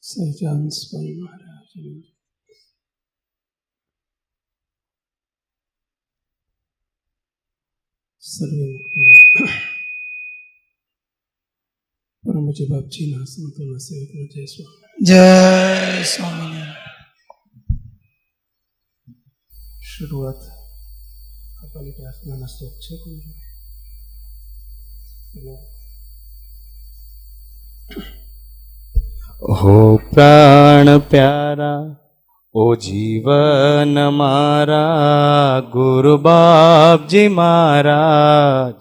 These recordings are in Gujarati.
સહજાન સ્વામી મહારાજ સર્વે પરમ પૂજ્ય બાપજીના સંતોના સેવકના જય સ્વામી. જય સ્વામિનારાયણ. શરૂઆત કપાલી પ્રાર્થનાના શ્લોક છે. હો પ્રાણ પ્યારા, ઓ જીવન મારા, ગુરુ બાપજી મહારાજ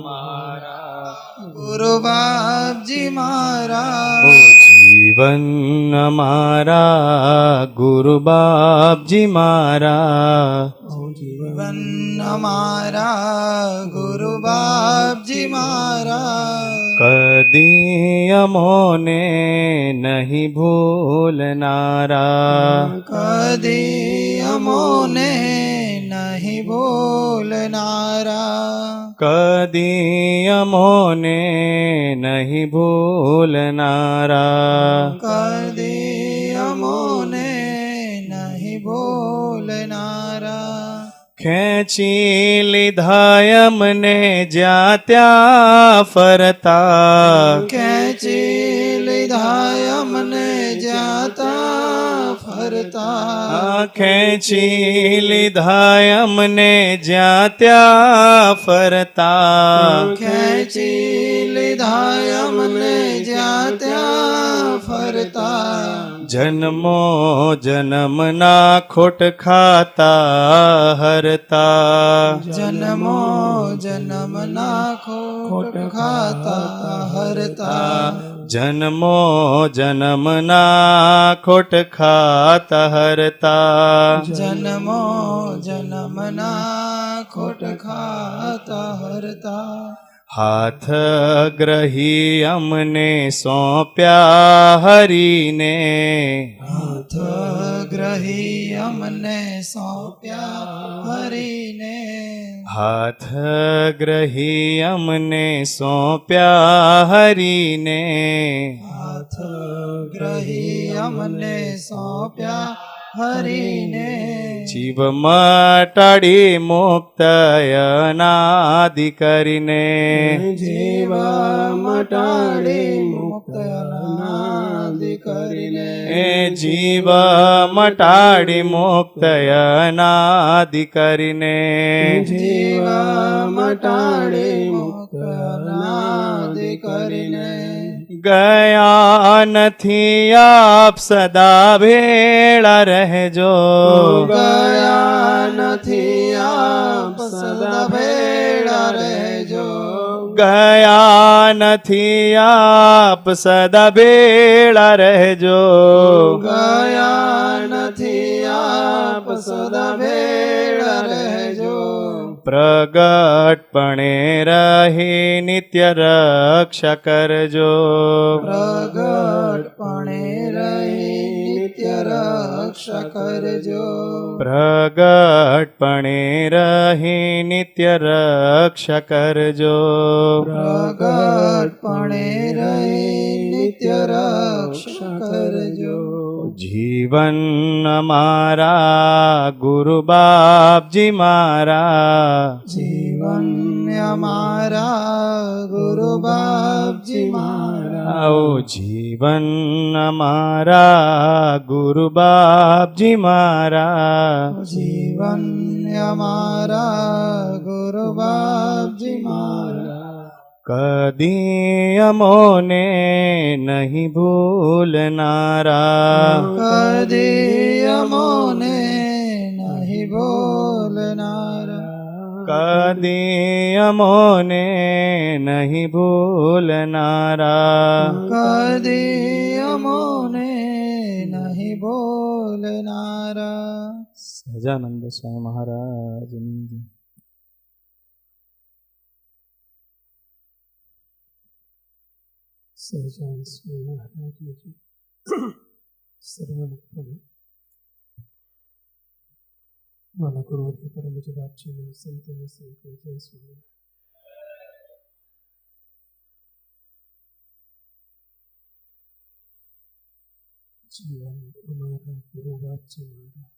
મારા, ગુરુ બાપજી મહારાજ, ઓ જીવન મારા, ગુરુ બાપજી મહારાજ, જીવન અમારા ગુરુ બાપજી મહારાજ, કદી અમોને નહીં ભૂલનારા, કદી અમોને નહીં ભૂલનારા, કદી અમોને નહીં ભૂલનારા, કદી અમોને નહીં ભૂલનારા, ખેંચી લીધા અમને જ્યાં ત્યાં ફરતા, ખેંચી લીધા અમને જાતા ફરતા, ખેંચી લીધા અમને જ્યાં ત્યાં ફરતા, ખેંચી લીધા અમને જ્યાં ત્યાં ફરતા, જન્મો જન્મના ખોટ ખાતા હરતા, જન્મો જન્મના ખોટ ખાતા હરતા, જન્મો જન્મના ખોટ ખાતા હરતા, જન્મો જન્મના ખોટ ખાતા હરતા, હાથ ગ્રહી અમને સોંપ્યા હરીને, હાથ ગ્રહી અમને સોંપ્યા હરીને, હાથ ગ્રહી અમને સોંપ્યા હરીને, હાથ ગ્રહી અમને સોંપ્યા હરીને, જીવ મટાડી મુક્ત અનાદિ કરીને, જીવ મટાડી મુક્ત અનાદિ કરીને, જીવ મટાડી મુક્ત અનાદિ કરીને, જીવ મટાડી મુક્ત અનાદિ કરીને, ગયા નથી આપ સદા ભેળા રહેજો, ગયા નથી આપ સદા ભેળા રહેજો, ગયા નથી આપ સદા ભેળા રહેજો, ગયા નથી આપ સદા ભેળા રહેજો, પ્રગટપણે રહી નિત્ય રક્ષા કરજો, પ્રગટપણે રહી નિત્ય રક્ષા કરજો, પ્રગટપણે રહી નિત્ય રક્ષા કરજો, પ્રગટપણે રહી નિત્ય રક્ષા કરજો, જીવન અમારા ગુરુ બાપજી મારા, જીવન અમારા ગુરુ બાપજી મારા, ઓ જીવન અમારા ગુરુ બાપજી મારા, જીવન અમારા ગુરુ બાપજી મારા, કદી અમોને નહીં ભૂલનારા, કદી અમોને નહીં બોલનારા, કદી અમોને નહીં ભૂલનારા, કદી અમોને નહીં બોલનારા. સહજાનંદ સ્વામી મહારાજની જય. સહજાન સ્વામી મહારાજની જય. સર્વે મુક્તોને મારા ગુરુવર્ય પરમ પૂજ્ય બાપજીના સંતોના સેવકના જય સ્વામી. જીવન અમારા ગુરુ બાપજી મારા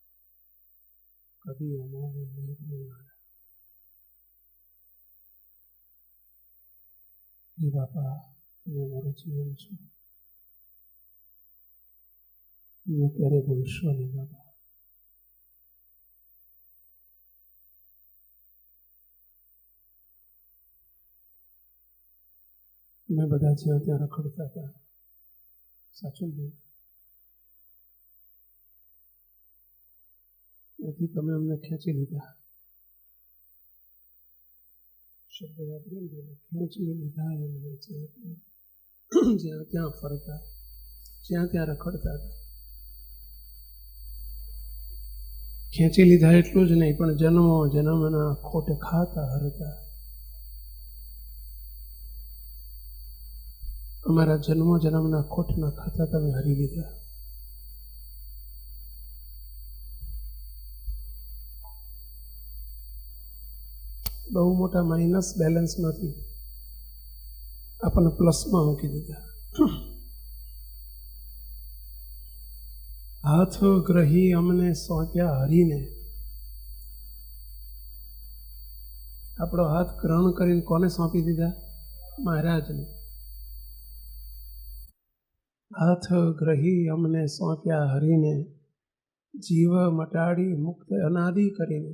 કદી અમોને નહીં ભૂલનારા. હે બાપા, તમે મારું જીવન છો, તમને ક્યારે ભૂલશો નહીં બાપા. અમે બધા જ્યાં ત્યાં રખડતા હતા, સાચું ભાઈ, ત્યાંથી તમે અમને ખેંચી લીધા. શબ્દ વાપર્યો ને ભાઈ, ખેંચી લીધા અમને જ્યાં ત્યાં ફરતા, જ્યાં ત્યાં રખડતા હતા. ખેંચી લીધા એટલું જ નહીં, પણ જન્મો જન્મના ખોટે ખાતા હરતા. અમારા જન્મો જન્મના ખોટના ખાતા તમે હરી લીધા. બહુ મોટા માઇનસ બેલેન્સમાંથી આપણને પ્લસમાં મૂકી દીધા. હાથ ગ્રહી અમને સોંપ્યા હરીને. આપણો હાથ ગ્રહણ કરીને કોને સોંપી દીધા? મહારાજને. હાથ ગ્રહી અમને સોંપ્યા હરીને, જીવ મટાડી મુક્ત અનાદિ કરીને.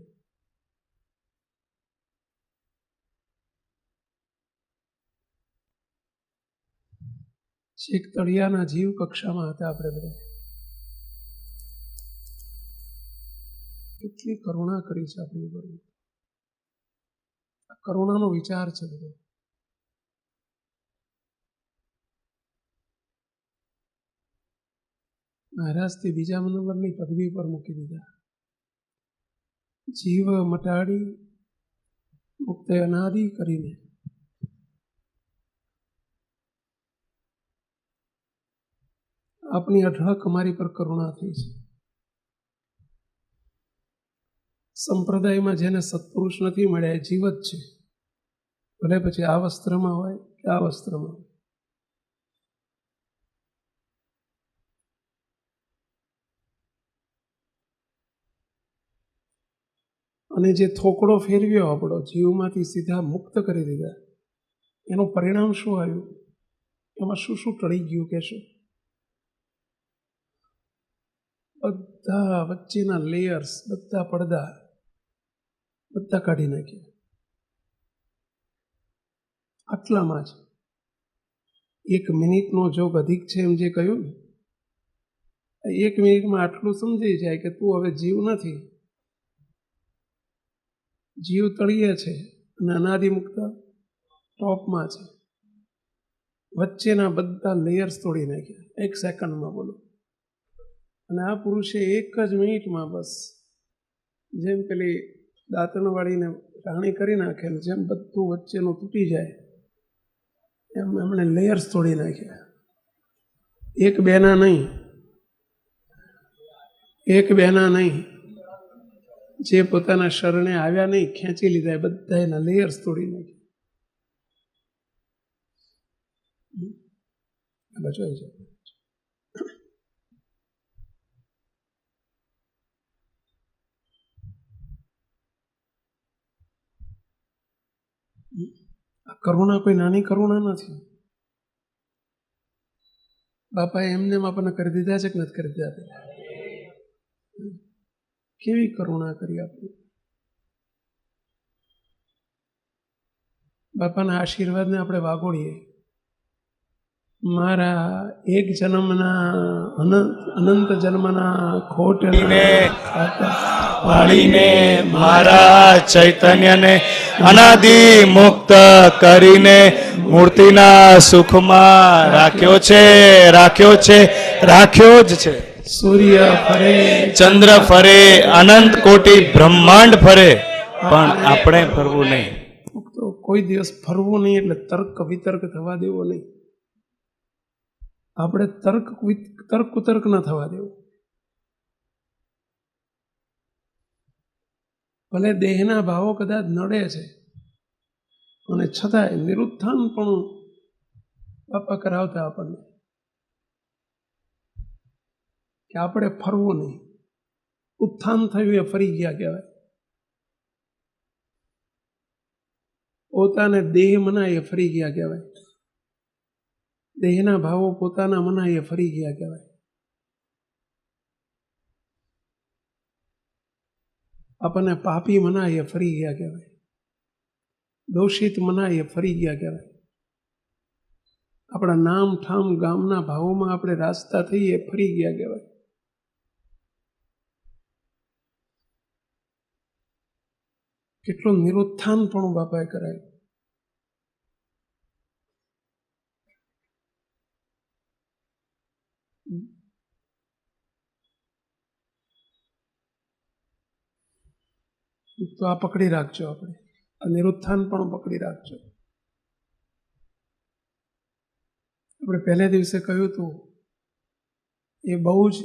છેક તળિયાના જીવ કક્ષામાં હતા આપણે બધા. કેટલી કરુણા કરી છે આપણી ઉપર. આ કરુણાનો વિચાર છે બધો. મહારાજથી બીજા નંબરની પદવી પર મૂકી દીધા. જીવ મટાડી મુક્ત અનાદિ કરીને. આપની અઢળક અમારી પર કરુણા થઈ છે. સંપ્રદાયમાં જેને સત્પુરુષ નથી મળ્યા એ જીવ જ છે, ભલે પછી આ વસ્ત્રમાં હોય કે આ વસ્ત્રમાં હોય. અને જે થોકડો ફેરવ્યો આપણો જીવમાંથી સીધા મુક્ત કરી દીધા, એનું પરિણામ શું આવ્યું? એમાં શું શું ટળી ગયું કહેશો? બધા વચ્ચેના લેયર્સ, બધા પડદા બધા કાઢી નાખ્યા. આટલામાં જ 1 મિનિટનો જોગ અધિક છે એમ જે કહ્યું ને, 1 મિનિટમાં આટલું સમજી જાય કે તું હવે જીવ નથી, જીવ તળિયે છે અને અનાદિમુક્ત ટોપમાં છે. વચ્ચેના બધા લેયર્સ તોડી નાખ્યા 1 સેકન્ડમાં. બોલો. અને આ પુરુષે 1 જ મિનિટમાં બસ જેમ પેલી દાંતણ વાળીને રાણી કરી નાખેલ, જેમ બધું વચ્ચેનું તૂટી જાય એમ એમણે લેયર્સ તોડી નાખ્યા. 1 બેના નહીં, 1 બેના નહીં, જે પોતાના શરણે આવ્યા નહીં, ખેંચી લીધા, બધા એના લેયર્સ તોડી નાખ્યા. બાજુ આવી જાય. આ કરુણા કોઈ નાની કરુણા નથી. બાપાએ એમને આપણને કરી દીધા છે કે નથી કરી દીધા? કેવી કરુણા કરી આપણી. બાપાના આશીર્વાદને આપણે વાગોળીએ. મારા 1 જન્મના અનંત જન્મના ખોટને વાળીને મારા ચૈતન્યને અનાદિ મુક્ત કરીને મૂર્તિના સુખમાં રાખ્યો છે, રાખ્યો છે, રાખ્યો જ છે. સૂર્ય ફરે, ચંદ્ર ફરે, અનંત કોટી બ્રહ્માંડ ફરે, પણ આપણે ફરવું નહીં. તો કોઈ દિવસ ફરવું નહીં, એટલે તર્ક વિતર્ક થવા દેવો નહીં. આપણે તર્ક કુતર્ક ન થવા દેવું. ભલે દેહના ભાવો કદાચ નડે છે, અને છતાંય નિરુત્થાન પણ બાપા કરાવતા આપણને. કે આપણે ફરવું નહીં. ઉત્થાન થયું એ ફરી ગયા કહેવાય. પોતાને દેહ મનાય એ ફરી ગયા કહેવાય. દેહના ભાવો પોતાના મનાય એ ફરી ગયા કહેવાય. આપણને પાપી મનાય એ ફરી ગયા કહેવાય. દોષિત મનાય એ ફરી ગયા કહેવાય. આપણા નામ ઠામ ગામના ભાવોમાં આપણે રાસ્તા થઈ એ ફરી ગયા કહેવાય. કેટલું નિરુત્થાન પણ બાપાએ કરાયું. તો આ પકડી રાખજો, આપણે આ નિરુત્થાન પણ પકડી રાખજો. આપણે પહેલે દિવસે કહ્યું હતું એ બહુ જ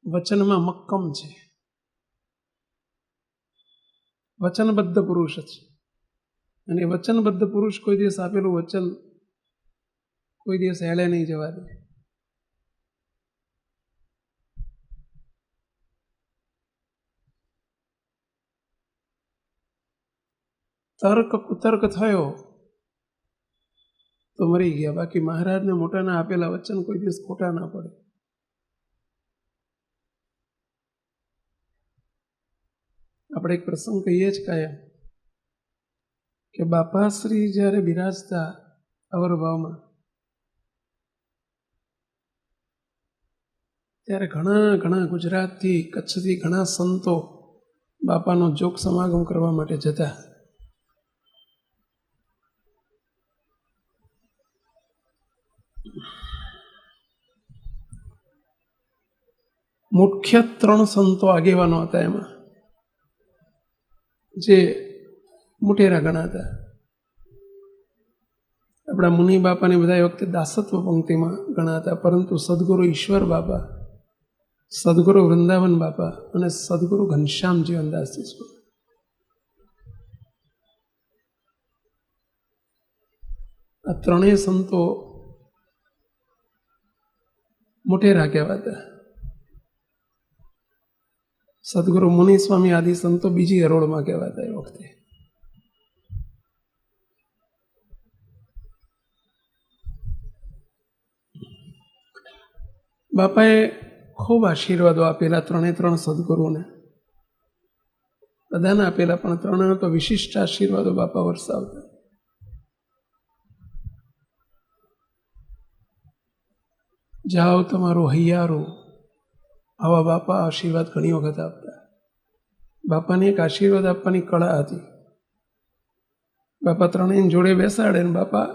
વચનમાં મક્કમ છે, વચનબદ્ધ પુરુષ છે. અને એ વચનબદ્ધ પુરુષ કોઈ દિવસ આપેલું વચન કોઈ દિવસ હેળે નહીં જવા દે. તર્ક કુતર્ક થયો તો મરી ગયા, બાકી મહારાજને મોટાના આપેલા વચન કોઈ દિવસ ખોટા ના પડે. આપણે એક પ્રસંગ કહીએ જ કાયમ કે બાપાશ્રી જ્યારે બિરાજતા અવરભાવમાં ત્યારે ઘણા ઘણા ગુજરાતથી કચ્છથી ઘણા સંતો બાપાનો જોગ સમાગમ કરવા માટે જતા. મુખ્ય 3 સંતો આગેવાનો હતા એમાં, જે મોટેરા ગણાતા. આપણા મુનિ બાપાને બધા એ વખતે દાસત્વ પંક્તિમાં ગણાતા, પરંતુ સદગુરુ ઈશ્વર બાપા, સદગુરુ વૃંદાવન બાપા અને સદગુરુ ઘનશ્યામ જીવનદાસજી સ્વામી આ ત્રણેય સંતો મોટેરા કહેવાતા. સદગુરુ મુનિ સ્વામી આદિ સંતો બીજી હરોળમાં કહેવાતા એ વખતે. બાપાએ ખૂબ આશીર્વાદો આપેલા 3 સદગુરુને, બધાને આપેલા, પણ 3 તો વિશિષ્ટ આશીર્વાદો બાપા વરસાવતા. જાઓ તમારું હૈયારું, આવા બાપા આશીર્વાદ ઘણી વખત આપતા. બાપાને એક આશીર્વાદ આપવાની કળા હતી. બાપા ત્રણેયની જોડે બેસાડે ને બાપા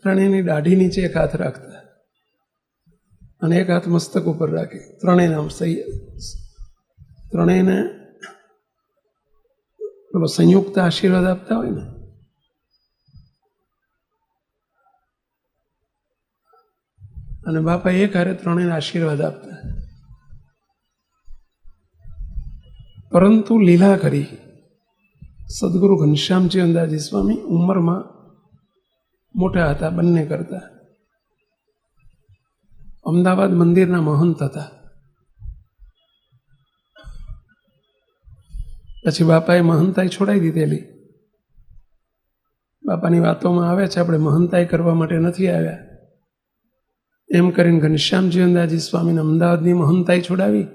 ત્રણેયની દાઢી નીચે એક હાથ રાખતા અને એક હાથ મસ્તક ઉપર રાખે. ત્રણેયને પેલો સંયુક્ત આશીર્વાદ આપતા હોય ને, અને બાપા એક હારે ત્રણેયને આશીર્વાદ આપતા. પરંતુ લીલા કરી સદગુરુ ઘનશ્યામ જીવનદાસજી સ્વામી ઉંમરમાં મોટા હતા, બંને કરતા. અમદાવાદ મંદિરના મહંત હતા. પછી બાપાએ મહંતાઈ છોડાવી દીધેલી. બાપાની વાતોમાં આવે છે આપણે મહંતાઈ કરવા માટે નથી આવ્યા એમ કરીને ઘનશ્યામ જીવનદાસજી સ્વામીને અમદાવાદની મહંતાઈ છોડાવી,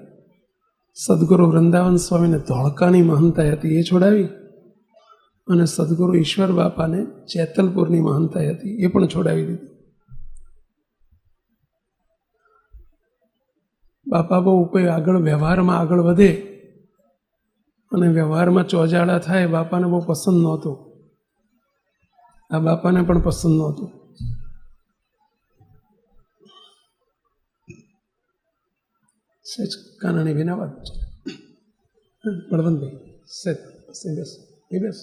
સદગુરુ વૃંદાવન સ્વામીને ધોળકાની મહંતાઈ હતી એ છોડાવી, અને સદગુરુ ઈશ્વર બાપાને જેતલપુરની મહંતાઈ હતી એ પણ છોડાવી દીધી. બાપા બહુ કોઈ આગળ વ્યવહારમાં આગળ વધે અને વ્યવહારમાં ચોજાડા થાય, બાપાને બહુ પસંદ નહોતું. આ બાપાને પણ પસંદ નહોતું. સહેજ કાનાની વિના વાત છે. બળવંતભાઈ સહેજ બેસ એ બેસ.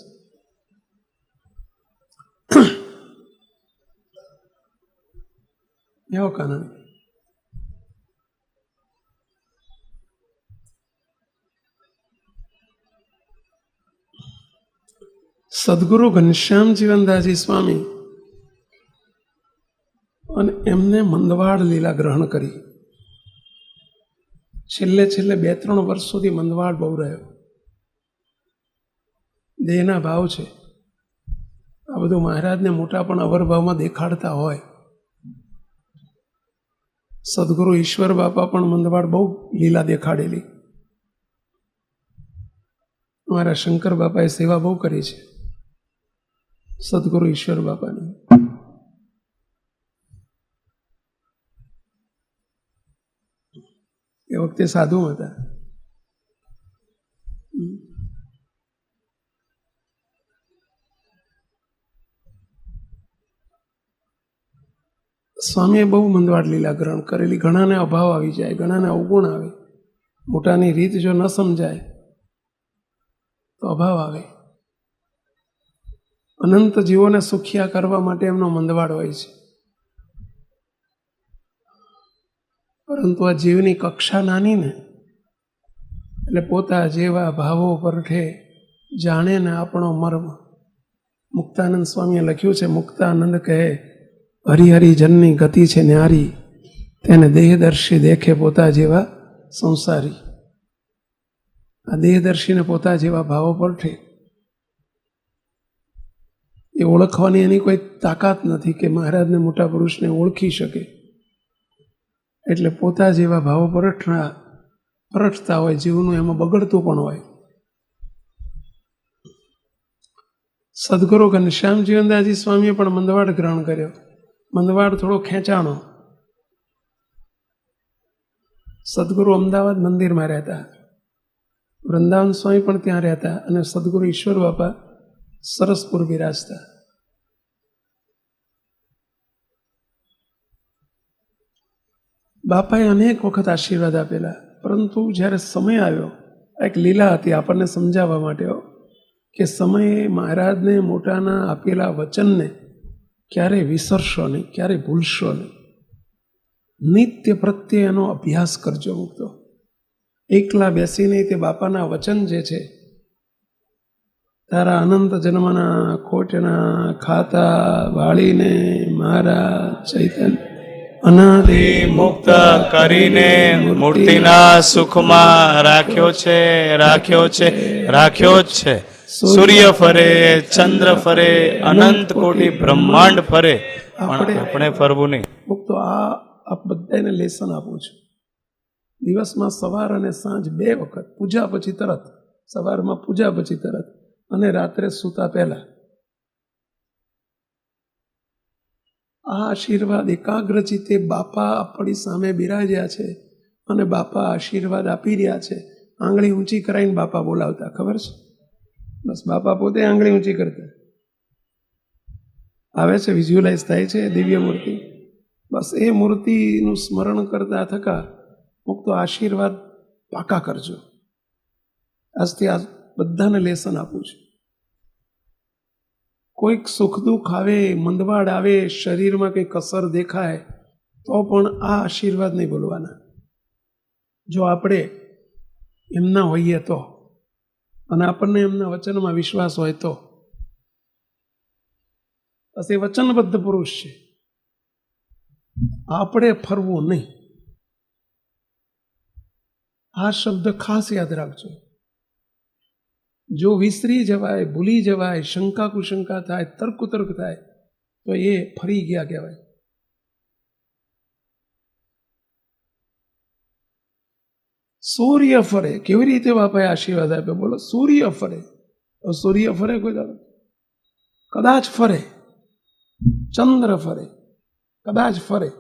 આવો કાનાની. સદગુરુ ઘનશ્યામ જીવનદાસજી સ્વામી અને એમને મંદવાડ લીલા ગ્રહણ કરી. છેલ્લે 2-3 વર્ષ સુધી મંદવાડ બહુ રહ્યો. દેહના ભાવ છે. આ બધું મહારાજને મોટા પણ અવરભાવમાં દેખાડતા હોય. સદગુરુ ઈશ્વર બાપા પણ મંદવાડ બહુ લીલા દેખાડેલી. અમારા શંકર બાપાએ સેવા બહુ કરી છે સદગુરુ ઈશ્વર બાપાની. એ વખતે સાધુ હતા. સ્વામીએ બહુ મંદવાડ લીલા ગ્રહણ કરેલી. ઘણાને અભાવ આવી જાય, ઘણાને અવગુણ આવે. મોટાની રીત જો ન સમજાય તો અભાવ આવે. અનંત જીવોને સુખિયા કરવા માટે એમનો મંદવાડ હોય છે. પરંતુ આ જીવની કક્ષા નાની ને એટલે પોતા જેવા ભાવો પરઠે જાણે ને આપણો મર્મ. મુક્તાનંદ સ્વામીએ લખ્યું છે, મુક્તાનંદ કહે હરિહરિ જનની ગતિ છે ન્યારી, તેને દેહદર્શી દેખે પોતા જેવા સંસારી. આ દેહદર્શીને પોતા જેવા ભાવો પરઠે એ ઓળખવાની એની કોઈ તાકાત નથી કે મહારાજને મોટા પુરુષને ઓળખી શકે. એટલે પોતા જેવા ભાવો પરઠતા હોય જીવનું, એમાં બગડતું પણ હોય. સદગુરુ ઘનશ્યામ જીવનદાસજી સ્વામીએ પણ મંદવાડ ગ્રહણ કર્યો. મંદવાડ થોડો ખેંચાણો. સદગુરુ અમદાવાદ મંદિરમાં રહેતા, વૃંદાવન સ્વામી પણ ત્યાં રહેતા, અને સદગુરુ ઈશ્વર બાપા સરસપુર બિરાજતા. બાપાએ અનેક વખત આશીર્વાદ આપેલા, પરંતુ જ્યારે સમય આવ્યો, એક લીલા હતી આપણને સમજાવવા માટે કે સમયે મહારાજને મોટાના આપેલા વચનને ક્યારેય વિસરશો નહીં, ક્યારેય ભૂલશો નહીં. નિત્ય પ્રત્યે એનો અભ્યાસ કરજો. મુક્તો એકલા બેસીને તે બાપાના વચન જે છે, તારા અનંત જન્મના ખોટના ખાતા વાળીને મારા ચૈતન્ય અનાદિ મુક્ત કરીને મૂર્તિના સુખમાં રાખ્યો છે, રાખ્યો છે, રાખ્યો જ છે. સૂર્ય ફરે, ચંદ્ર ફરે, અનંત કોટી બ્રહ્માંડ ફરે, પણ આપણે ફરવું નહીં. મુક્તો આ બધાને લેસન આપું છું. દિવસમાં સવાર અને સાંજ 2 વખત, પૂજા પછી તરત, સવારમાં પૂજા પછી તરત, અને રાત્રે સૂતા પહેલા. આ આશીર્વાદ એકાગ્રચિત્તે બાપા આપણી સામે બિરાજ્યા છે અને બાપા આશીર્વાદ આપી રહ્યા છે. આંગળી ઊંચી કરાવીને બાપા બોલાવતા, ખબર છે? બસ બાપા પોતે આંગળી ઊંચી કરતા. આવે છે, વિઝ્યુલાઇઝ થાય છે દિવ્ય મૂર્તિ. બસ એ મૂર્તિનું સ્મરણ કરતા થકા મુક્તો આશીર્વાદ પાકા કરજો. આજથી આ બધાને લેસન આપું છું. કોઈક સુખ દુઃખ આવે, મંદવાડ આવે, શરીરમાં કંઈ કસર દેખાય તો પણ આ આશીર્વાદ નહીં બોલવાના. જો આપણે એમના હોઈએ તો, અને આપણને એમના વચનમાં વિશ્વાસ હોય તો. બસ એ વચનબદ્ધ પુરુષ છે. આપણે ફરવું નહીં. આ શબ્દ ખાસ યાદ રાખજો. જો વિસરી જવાય, ભૂલી જવાય, શંકા કુશંકા થાય, તર્ક થાય તો એ ફરી ગયા કહેવાય. સૂર્ય ફરે, કેવી રીતે બાપાએ આશીર્વાદ આપ્યો બોલો? સૂર્ય ફરે. સૂર્ય ફરે કોઈ દાડો? કદાચ ફરે. ચંદ્ર ફરે, કદાચ ફરે.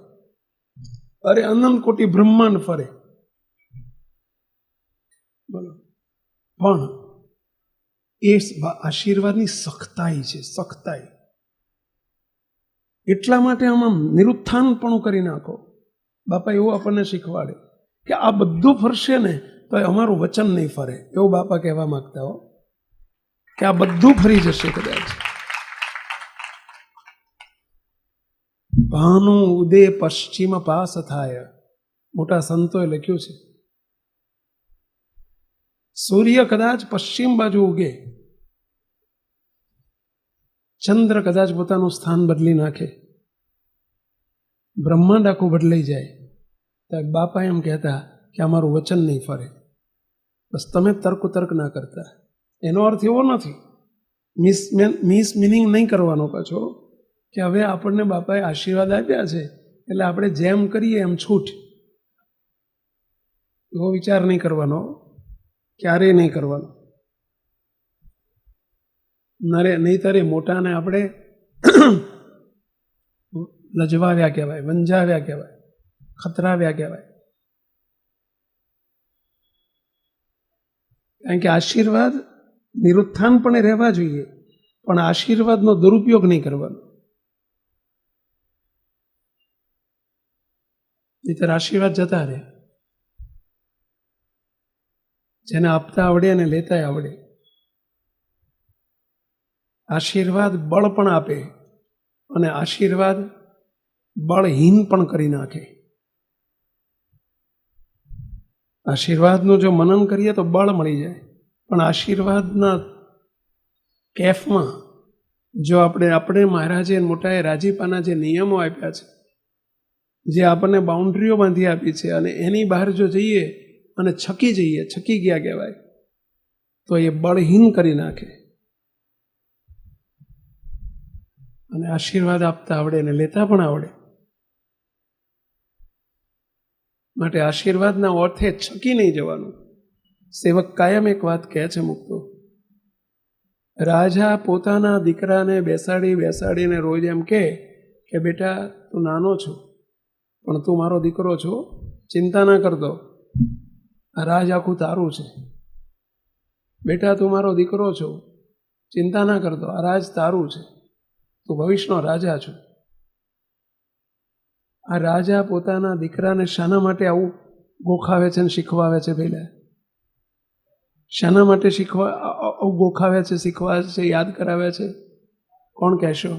અરે અનંત કોટી બ્રહ્માંડ ફરે, બોલો. પણ એ આશીર્વાદની સખ્તાઈ છે, સખ્તાઈ. એટલા માટે આમાં નિરુત્થાનપણું કરી નાખો. બાપા એવું આપણને શીખવાડે કે આ બધું ફરશે ને તો અમારું વચન નહીં ફરે, એવું બાપા કહેવા માંગતા હો, કે આ બધું ફરી જશે કદાચ. ભાનું ઉદે પશ્ચિમ પાસ થાય, મોટા સંતોએ લખ્યું છે. સૂર્ય કદાચ પશ્ચિમ બાજુ ઉગે, ચંદ્ર કદાચ પોતાનું સ્થાન બદલી નાખે, બ્રહ્માંડ આખું બદલાઈ જાય. તો બાપા એમ કહેતા કે અમારું વચન નહીં ફરે. બસ તમે તર્ક ના કરતા. એનો અર્થ એવો નથી, મિસ મિનિંગ નહીં કરવાનો પાછો, કે હવે આપણને બાપાએ આશીર્વાદ આપ્યા છે એટલે આપણે જેમ કરીએ એમ છૂટ. એવો વિચાર નહીં કરવાનો, ક્યારેય નહીં કરવાનો. નહીંતરે મોટાને આપણે લજવાવ્યા કહેવાય, વંજાવ્યા કહેવાય, ખતરાવ્યા કહેવાય. કારણ કે આશીર્વાદ નિરુત્થાનપણે રહેવા જોઈએ, પણ આશીર્વાદનો દુરુપયોગ નહીં કરવાનો. નહીંતર આશીર્વાદ જતા રહે. જેને આપતા આવડે અને લેતા આવડે. આશીર્વાદ બળ પણ આપે અને આશીર્વાદ બળહીન પણ કરી નાખે. આશીર્વાદનું જો મનન કરીએ તો બળ મળી જાય, પણ આશીર્વાદના કેફમાં જો આપણે મહારાજે મોટાએ રાજીપાના જે નિયમો આપ્યા છે, જે આપણને બાઉન્ડ્રીઓ બાંધી આપી છે, અને એની બહાર જો જઈએ અને છકી ગયા કહેવાય, તો એ બળહીન કરી નાખે. અને આશીર્વાદ આપતા આવડે ને લેતા પણ આવડે. માટે આશીર્વાદના અર્થે છકી નહીં જવાનું. સેવક કાયમ એક વાત કહે છે મુક્તો, રાજા પોતાના દીકરાને બેસાડીને રોજ એમ કે બેટા તું નાનો છો પણ તું મારો દીકરો છો, ચિંતા ના કરતો, આ રાજ આખું તારું છે. બેટા તું મારો દીકરો છો, ચિંતા ના કરતો, આ રાજ તારું છે, તું ભવિષ્યનો રાજા છો. આ રાજા પોતાના દીકરાને શાના માટે આવું ગોખાવે છે ને શીખવાવે છે? પહેલા શાના માટે ગોખાવે છે, શીખવાવે છે, યાદ કરાવે છે? કોણ કહેશો?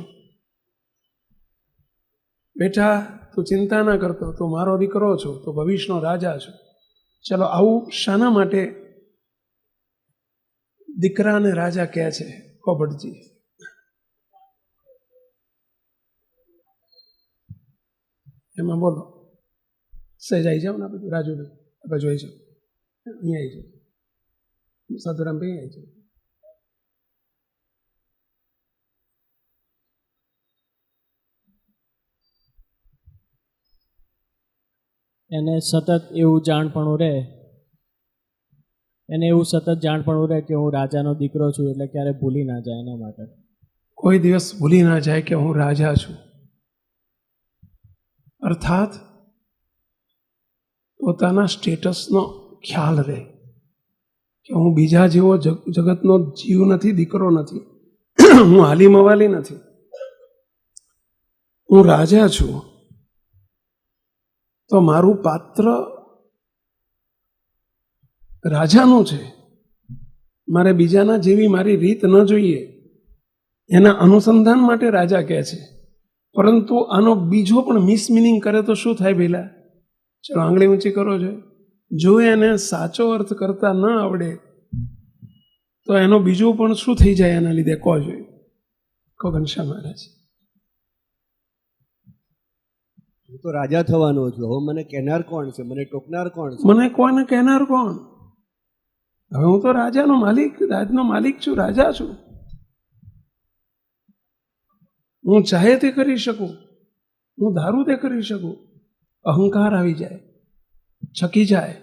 બેટા તું ચિંતા ના કરતો, તું મારો દીકરો છો, તું ભવિષ્યનો રાજા છો. ચલો, આવું શાના માટે દીકરાને રાજા કહે છે? કોભટજી એમાં બોલો. સહેજ આવી જાઓ ને બધું. રાજુભાઈ આપણે જોઈ જાઓ, અહીંયા આવી જાઓ. સાધુરામભાઈ આવી જાઓ. એને સતત એવું જાણપણું રહે, કે હું રાજાનો દીકરો છું, એટલે ક્યારે ભૂલી ના જાય. એના માટે કોઈ દિવસ ભૂલી ના જાય કે હું રાજા છું. અર્થાત પોતાના સ્ટેટસનો ખ્યાલ રહે કે હું બીજા જેવો જગતનો જીવ નથી, દીકરો નથી, હું હાલી મવાલી નથી, હું રાજા છું. તો મારું પાત્ર રાજાનું છે. મારે બીજાના જેવી મારી રીત ન જોઈએ. એના અનુસંધાન માટે રાજા કહે છે. પરંતુ આનો બીજો પણ મિસમિનિંગ કરે તો શું થાય? પહેલા ચલો આંગળી ઊંચી કરો છો. જો એને સાચો અર્થ કરતા ન આવડે તો એનો બીજો પણ શું થઈ જાય એના લીધે? કહો જોઈએ. કહો ઘનશ્યામ મહારાજ. હું તો રાજા થવાનો છું, હવે મને કહેનાર કોણ છે? મને ટોકનાર કોણ છે? મને કોને કહેનાર કોણ? હવે હું તો રાજનો માલિક છું, રાજા છું. હું ચાહે તે કરી શકું, હું ધારું તે કરી શકું. અહંકાર આવી જાય, છકી જાય.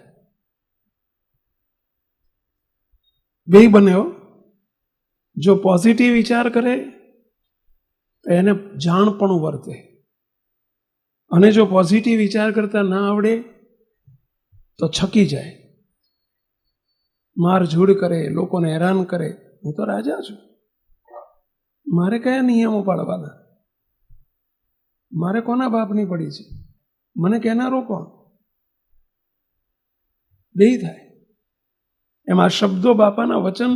બેય બન્યો. જો પોઝિટિવ વિચાર કરે તો એને જાણપણું વર્તે, અને જો પોઝિટિવ વિચાર કરતા ના આવડે તો છકી જાય, મારઝૂડ કરે, લોકોને હેરાન કરે. હું તો રાજા છું, મારે કયા નિયમો પાડવાના? મારે કોના બાપની પડી છે? મને કહેનારો કોણ? બેય થાય. એમાં શબ્દો બાપાના વચન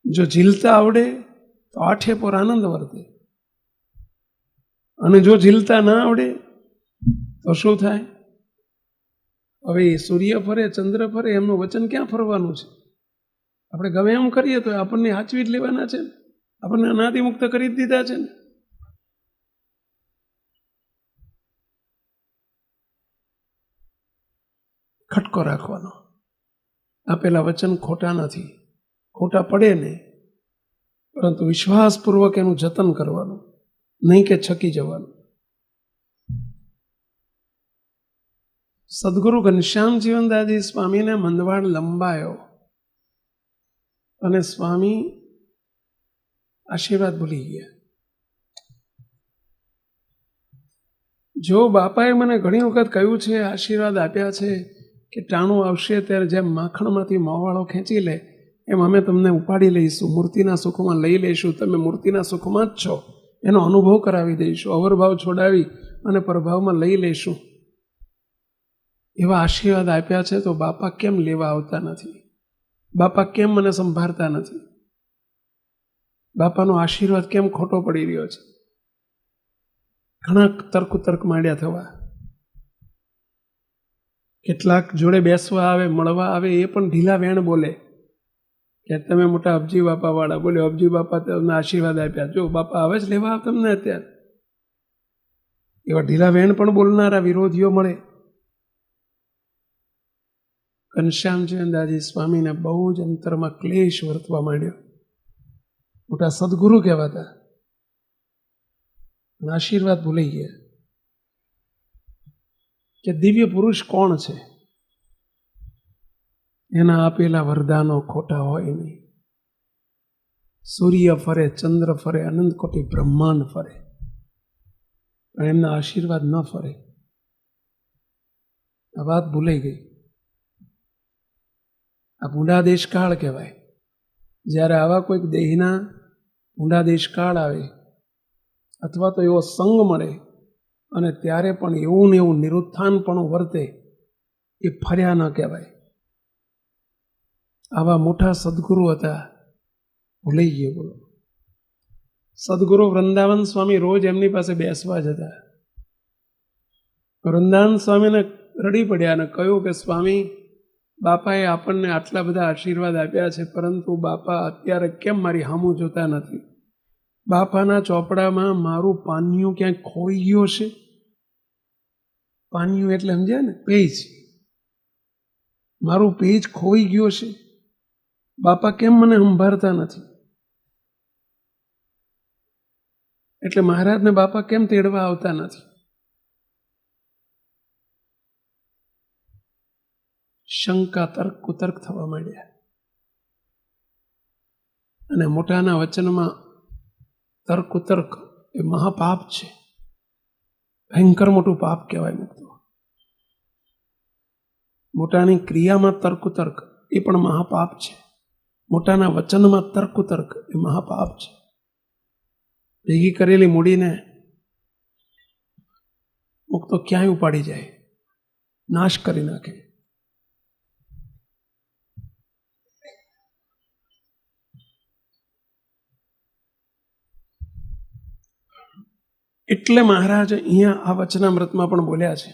જો ઝીલતા આવડે તો આઠે પર આનંદ વર્તે, અને જો ઝીલતા ના આવડે તો શું થાય? હવે સૂર્ય ફરે, ચંદ્ર ફરે, એમનું વચન ક્યાં ફરવાનું છે? આપણે ગમે એમ કરીએ તો આપણને હાચવી જ લેવાના છે ને. આપણને અનાદિ મુક્ત કરી જ દીધા છે ને. ખટકો રાખવાનો. આપેલા વચન ખોટા નથી, ખોટા પડે ને, પરંતુ વિશ્વાસપૂર્વક એનું જતન કરવાનું, નહીં કે છકી જવાનું. સદગુરુ ઘનશ્યામ જીવનદાસજી સ્વામીને મંદવાડ લંબાયો અને સ્વામી આશીર્વાદ ભૂલી ગયા. જો બાપાએ મને ઘણી વખત કહ્યું છે, આશીર્વાદ આપ્યા છે કે ટાણું આવશે ત્યારે જેમ માખણમાંથી મોવાળો ખેંચી લે એમ અમે તમને ઉપાડી લઈશું, મૂર્તિના સુખમાં લઈ લઈશું, તમે મૂર્તિના સુખમાં જ છો એનો અનુભવ કરાવી દઈશું, અવરભાવ છોડાવી અને પ્રભાવમાં લઈ લઈશું, એવા આશીર્વાદ આપ્યા છે. તો બાપા કેમ લેવા આવતા નથી? બાપા કેમ મને સંભાળતા નથી? બાપાનો આશીર્વાદ કેમ ખોટો પડી રહ્યો છે? ઘણા તર્ક માંડ્યા થવા. કેટલાક જોડે બેસવા આવે, મળવા આવે, એ પણ ઢીલા વેણ બોલે કે તમે મોટા અબજી બાપા વાળા. બોલે અબજી બાપા તમને આશીર્વાદ આપ્યા. જો બાપા આવે જ લેવા તમને અત્યારે. એવા ઢીલા વેણ પણ બોલનારા વિરોધીઓ મળે. ઘનશ્યામ જીવનદાસજી સ્વામીને બહુ જ અંતરમાં ક્લેશ વર્તવા માંડ્યો. મોટા સદગુરુ કહેવાતા, આશીર્વાદ ભૂલી ગયા કે દિવ્ય પુરુષ કોણ છે. એના આપેલા વરદાનો ખોટા હોય નહીં. સૂર્ય ફરે, ચંદ્ર ફરે, અનંત કોટી બ્રહ્માંડ ફરે, પણ એમના આશીર્વાદ ન ફરે. આ વાત ભૂલાઈ ગઈ. આ ઊંડા દેશકાળ કહેવાય. જ્યારે આવા કોઈક દેહના ઊંડા દેશકાળ આવે અથવા તો એવો સંગ મળે અને ત્યારે પણ એવું ને એવું નિરુત્થાન પણ વર્તે, એ ફર્યા ન કહેવાય. આવા મોટા સદગુરુ હતા, ભૂલાઈ ગયો. બોલો, સદગુરુ વૃંદાવન સ્વામી રોજ એમની પાસે બેસવા જતા. વૃંદાવન સ્વામીને રડી પડ્યા અને કહ્યું કે સ્વામી, બાપાએ આપણને આટલા બધા આશીર્વાદ આપ્યા છે, પરંતુ બાપા અત્યારે કેમ મારી સામું જોતા નથી? બાપાના ચોપડામાં મારું પાન્યું ક્યાંક ખોઈ ગયો છે. પાન્યું એટલે સમજ્યા ને, પેજ. મારું પેજ ખોઈ ગયો છે. બાપા કેમ મને સંભાળતા નથી? એટલે મહારાજને બાપા કેમ તેડવા આવતા નથી? શંકા, તર્ક કુતર્ક થવા માંડ્યા. અને મોટાના વચનમાં તર્ક કુતર્ક એ મહાપાપ છે. ભયંકર મોટું પાપ કહેવાય. મુક્તો મોટાની ક્રિયામાં તર્ક કુતર્ક એ પણ મહાપાપ છે. મોટાના વચનમાં તર્ક કુતર્ક એ મહાપાપ છે. ભેગી કરેલી મૂડીને મુક્તો ક્યાંય ઉપાડી જાય, નાશ કરી નાખે. એટલે મહારાજ અહીંયા આ વચનામૃતમાં પણ બોલ્યા છે,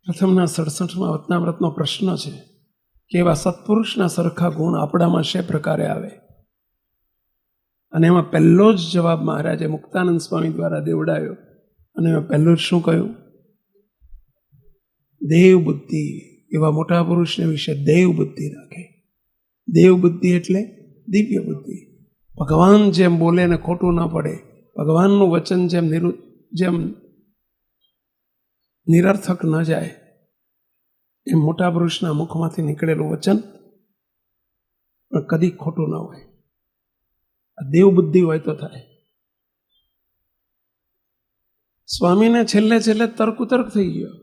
પ્રથમના 67માં વચનામૃતનો પ્રશ્ન છે કે એવા સત્પુરુષના સરખા ગુણ આપણામાં શે પ્રકારે આવે? અને એમાં પહેલો જ જવાબ મહારાજે મુક્તાનંદ સ્વામી દ્વારા દેવડાયો. અને એમાં પહેલું જ શું કહ્યું? દેવ બુદ્ધિ. એવા મોટા પુરુષને વિશે દેવ બુદ્ધિ રાખે. દેવ બુદ્ધિ એટલે દિવ્ય બુદ્ધિ. ભગવાન જેમ બોલે ને ખોટું ન પડે, ભગવાનનું વચન જેમ નિરર્થક ન જાય, એમ મોટા પુરુષના મુખમાંથી નીકળેલું વચન પણ કદી ખોટું ન હોય. આ દેવ બુદ્ધિ હોય તો થાય. સ્વામીને છેલ્લે તર્ક થઈ ગયો.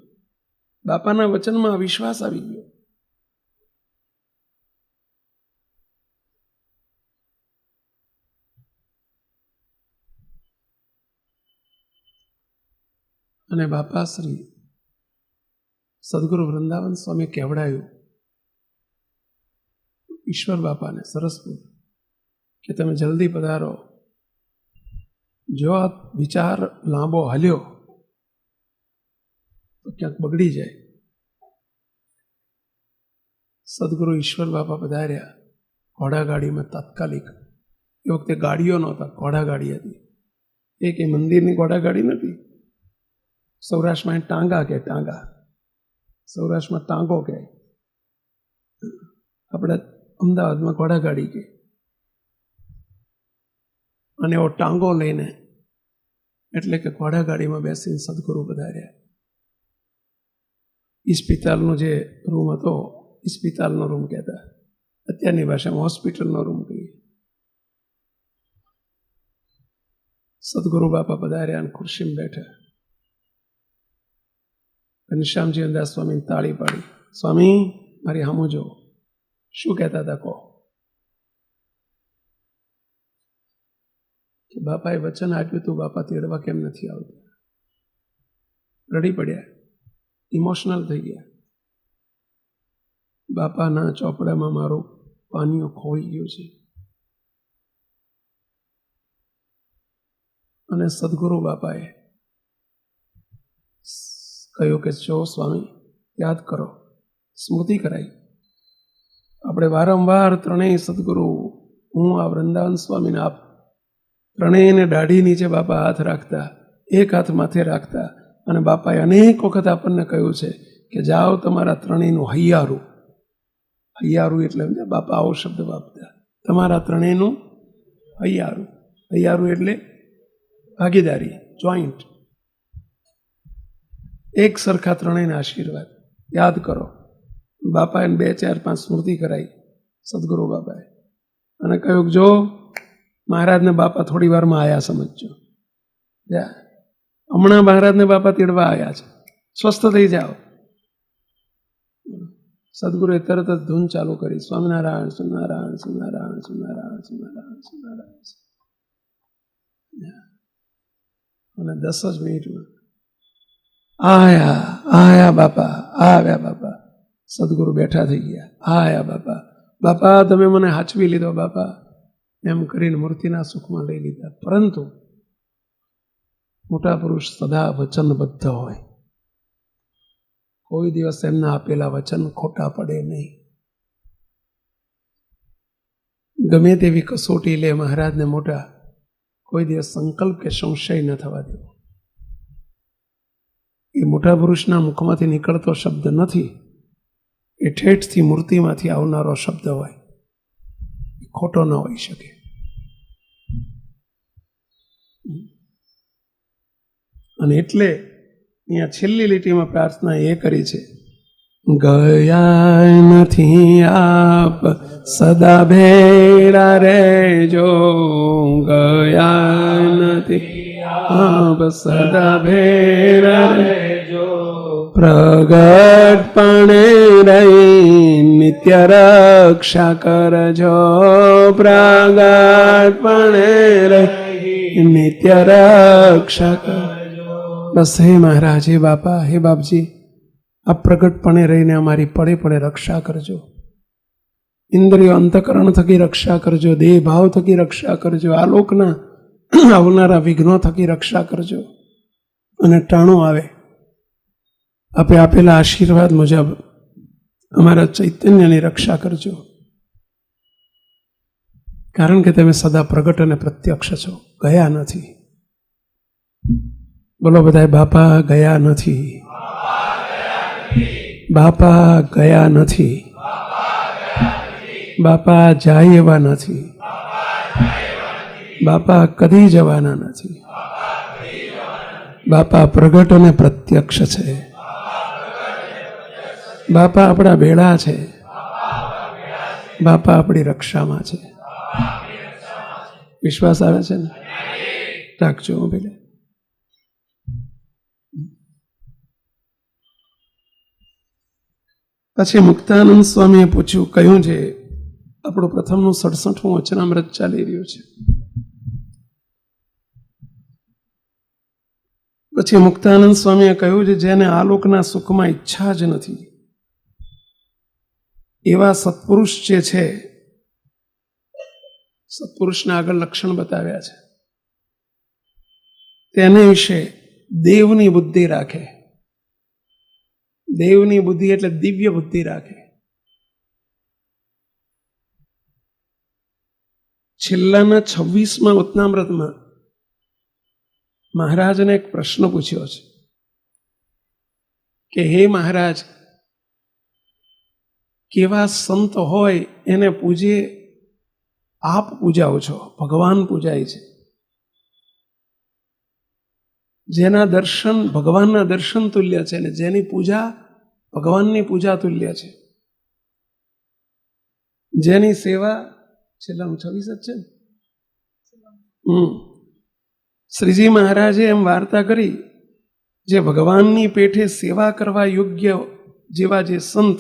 બાપાના વચનમાં વિશ્વાસ આવી ગયો. અને બાપા શ્રી સદગુરુ વૃંદાવન સ્વામી કહેવડાયું ઈશ્વર બાપાને સરસપુર કે તમે જલ્દી પધારો. જો આ વિચાર લાંબો હાલ્યો તો ક્યાંક બગડી જાય. સદગુરુ ઈશ્વર બાપા પધાર્યા ઘોડાગાડીમાં તાત્કાલિક. એ વખતે ગાડીઓ નહોતા, ઘોડાગાડી હતી. એ મંદિરની ઘોડાગાડી નથી, સૌરાષ્ટ્રમાં ટાંગા કે ટાંગા, સૌરાષ્ટ્રમાં ટાંગો કહે, આપણે અમદાવાદમાં ઘોડાગાડી કે. અને એવો ટાંગો લઈને, એટલે કે ઘોડાગાડીમાં બેસીને સદગુરુ પધાર્યા. ઇસ્પિતાલનો જે રૂમ હતો, ઇસ્પિતાલનો રૂમ કહેતા, અત્યારની ભાષામાં હોસ્પિટલનો રૂમ કહીએ. સદગુરુ બાપા પધાર્યા અને ખુરશીમાં બેઠા. ઘનશ્યામજી અંદાસ સ્વામીને તાળી પાડી, સ્વામી મારી સામું જો, શું કહેતા હતા કહો. કે બાપાએ વચન આપ્યું તું, બાપા તેડવા કેમ નથી આવતું? રડી પડ્યા, ઇમોશનલ થઈ ગયા. બાપાના ચોપડામાં મારું પાનીઓ ખોઈ ગયું છે. અને સદગુરુ બાપાએ કહ્યું કે જો સ્વામી યાદ કરો, સ્મૃતિ કરાઈ. આપણે વારંવાર ત્રણેય સદગુરુ, હું, આ વૃંદાવન સ્વામીને આપ ત્રણેયને દાઢી નીચે બાપા હાથ રાખતા, એક હાથ માથે રાખતા. અને બાપાએ અનેક વખત આપણને કહ્યું છે કે જાઓ તમારા ત્રણેયનું હૈયારું. હૈયારું એટલે બાપા આવો શબ્દ વાપરતા, તમારા ત્રણેયનું હૈયારું. હૈયારું એટલે ભાગીદારી, જોઈન્ટ. એક સરખા ત્રણેયના આશીર્વાદ યાદ કરો. બાપાએ 2, 4, 5 સ્મૃતિ કરાઈ સદગુરુ બાપાએ, અને કહ્યું જો મહારાજને બાપા થોડી વારમાં આયા સમજજો. જા હમણાં મહારાજને બાપા તેડવા આવ્યા છે, સ્વસ્થ થઈ જાઓ. સદગુરુએ તરત જ ધૂન ચાલુ કરી, સ્વામિનારાયણ સ્વામિનારાયણ સ્વામિનારાયણ સ્વામિનારાયણ સ્વામિનારાયણ સ્વામિનારાયણ. અને 10 જ મિનિટમાં આયા આયા બાપા, આવ્યા બાપા. સદગુરુ બેઠા થઈ ગયા, આયા બાપા. બાપા તમે મને હાચવી લીધો બાપા, એમ કરીને મૂર્તિના સુખમાં લઈ લીધા. પરંતુ મોટા પુરુષ સદા વચનબદ્ધ હોય, કોઈ દિવસ એમના આપેલા વચન ખોટા પડે નહીં. ગમે તેવી કસોટી લે મહારાજને મોટા, કોઈ દિવસ સંકલ્પ કે સંશય ન થવા દેવો. એ મોટા પુરુષના મુખમાંથી નીકળતો શબ્દ નથી, એ ઠેઠથી મૂર્તિમાંથી આવનારો શબ્દ હોય, એ ખોટો ન હોઈ શકે. અને એટલે અહીંયા છેલ્લી લીટીમાં પ્રાર્થના એ કરી છે, ગયા નથી આપ સદા ભેળા રેજો, ગયા નથી આપ સદા ભેળા રેજો, પ્રગટપણે રહી નિત્ય રક્ષા કરજો, પ્રગટપણે રહી નિત્ય રક્ષા કરજો. બસ હે મહારાજ, હે બાપા, હે બાપજી, આ પ્રગટપણે રહીને અમારી પડે પડે રક્ષા કરજો. ઇન્દ્રિયો અંતકરણ થકી રક્ષા કરજો, દેહ ભાવ થકી રક્ષા કરજો, આલોકના આવનારા વિઘ્નો થકી રક્ષા કરજો. અને ટાણું આવે આપે આપેલા આશીર્વાદ મુજબ અમારા ચૈતન્યની રક્ષા કરજો, કારણ કે તમે સદા પ્રગટ અને પ્રત્યક્ષ છો, ગયા નથી. બોલો બધાય, બાપા ગયા નથી, બાપા ગયા નથી, બાપા જાય એવા નથી, બાપા કદી જવાના નથી. બાપા પ્રગટ અને પ્રત્યક્ષ છે, બાપા આપણા બેડા છે, બાપા આપણી રક્ષામાં છે. વિશ્વાસ આવે છે ને? રાખજો પેલે. પછી મુક્તાનંદ સ્વામીએ પૂછ્યું, કહ્યું છે આપણું પ્રથમનું 67મું વચનામૃત ચાલી રહ્યું છે. પછી મુક્તાનંદ સ્વામીએ કહ્યું છે, જેને આલોકના સુખમાં ઈચ્છા જ નથી એવા સત્પુરુષ જે છે, સત્પુરુષના આગળ લક્ષણ બતાવ્યા છે, તેને વિશે દેવની બુદ્ધિ રાખે. દેવની બુદ્ધિ એટલે દિવ્ય બુદ્ધિ રાખે. છેલ્લાના 26મા વચનામૃતમાં મહારાજને એક પ્રશ્ન પૂછ્યો છે. કે હે મહારાજ, કેવા સંત હોય એને પૂજે, આપ પૂજાવો છો, ભગવાન પૂજાય છે. જેના દર્શન ભગવાનના દર્શન તુલ્ય છે ને જેની પૂજા ભગવાનની પૂજા તુલ્ય છે, જેની સેવા છેલ્લાનું 26 જ છે ને. શ્રીજી મહારાજે એમ વાર્તા કરી, જે ભગવાનની પેઠે સેવા કરવા યોગ્ય જેવા જે સંત,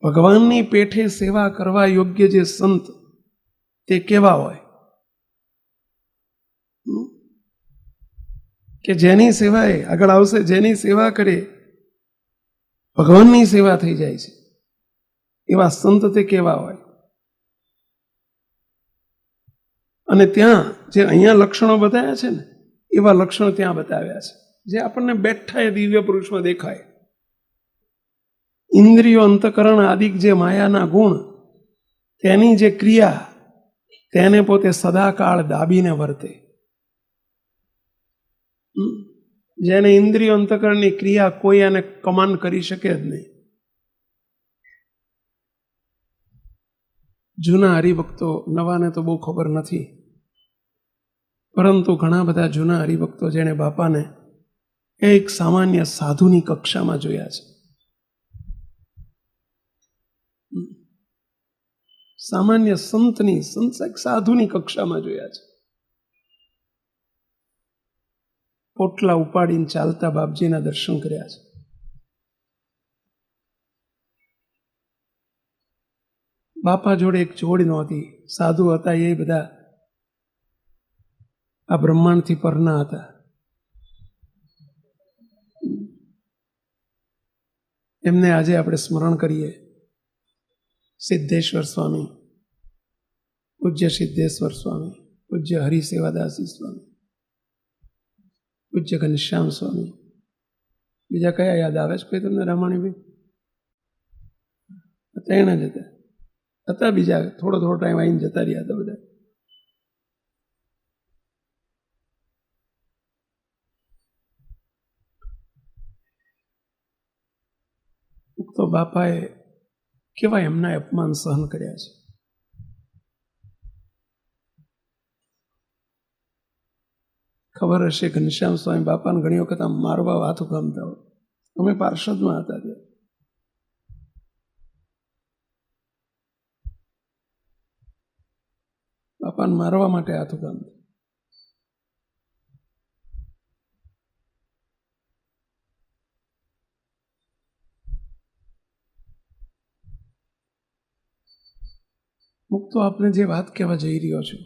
ભગવાનની પેઠે સેવા કરવા યોગ્ય જે સંત તે કેવા હોય કે જેની સેવાએ આગળ આવશે, જેની સેવા કરે ભગવાનની સેવા થઈ જાય છે, એવા સંત તે કેવા હોય. અને ત્યાં જે અહીંયા લક્ષણો બતાવ્યા છે ને એવા લક્ષણો ત્યાં બતાવ્યા છે, જે આપણને બેઠા એ દિવ્ય પુરુષમાં દેખાય. ઇન્દ્રિયો, અંતકરણ આદિક જે માયાના ગુણ, તેની જે ક્રિયા તેને પોતે સદાકાળ દાબીને વર્તે. જેને ઇન્દ્રિયો અંતકરણની ક્રિયા કોઈ એને કમાન્ડ કરી શકે જ નહીં. જૂના હરિભક્તો, નવાને તો બહુ ખબર નથી, પરંતુ ઘણા બધા જૂના હરિભક્તો જેણે બાપાને એક સામાન્ય સાધુની કક્ષામાં જોયા છે, સામાન્ય સંતની સાધુની કક્ષામાં જોયા છે. પોટલા ઉપાડીને ચાલતા બાપજીના દર્શન કર્યા છે. બાપા જોડે એક જોડી નહોતી, સાધુ હતા એ બધા આ બ્રહ્માંડથી પરના હતા. એમને આજે આપણે સ્મરણ કરીએ. સિદ્ધેશ્વર સ્વામી, પૂજ્ય સિદ્ધેશ્વર સ્વામી, પૂજ્ય હરિસેવાદાસી સ્વામી, પૂજ્ય ઘનશ્યામ સ્વામી. બીજા કયા યાદ આવે છે કોઈ તમને? રામાણીભાઈ ત્રણ જ હતા, બીજા થોડો ટાઈમ આવીને જતા રહ્યા હતા બધા. તો બાપાએ કેવા એમના અપમાન સહન કર્યા છે. ખબર હશે, ઘનશ્યામ સ્વામી બાપાને ઘણી વખત આમ મારવા હાથ ઉગામતા હોય. અમે પાર્ષદમાં હતા ત્યાં. બાપાને મારવા માટે હાથ ઉગામતા. મુક્તો આપને જે વાત કહેવા જઈ રહ્યો છું,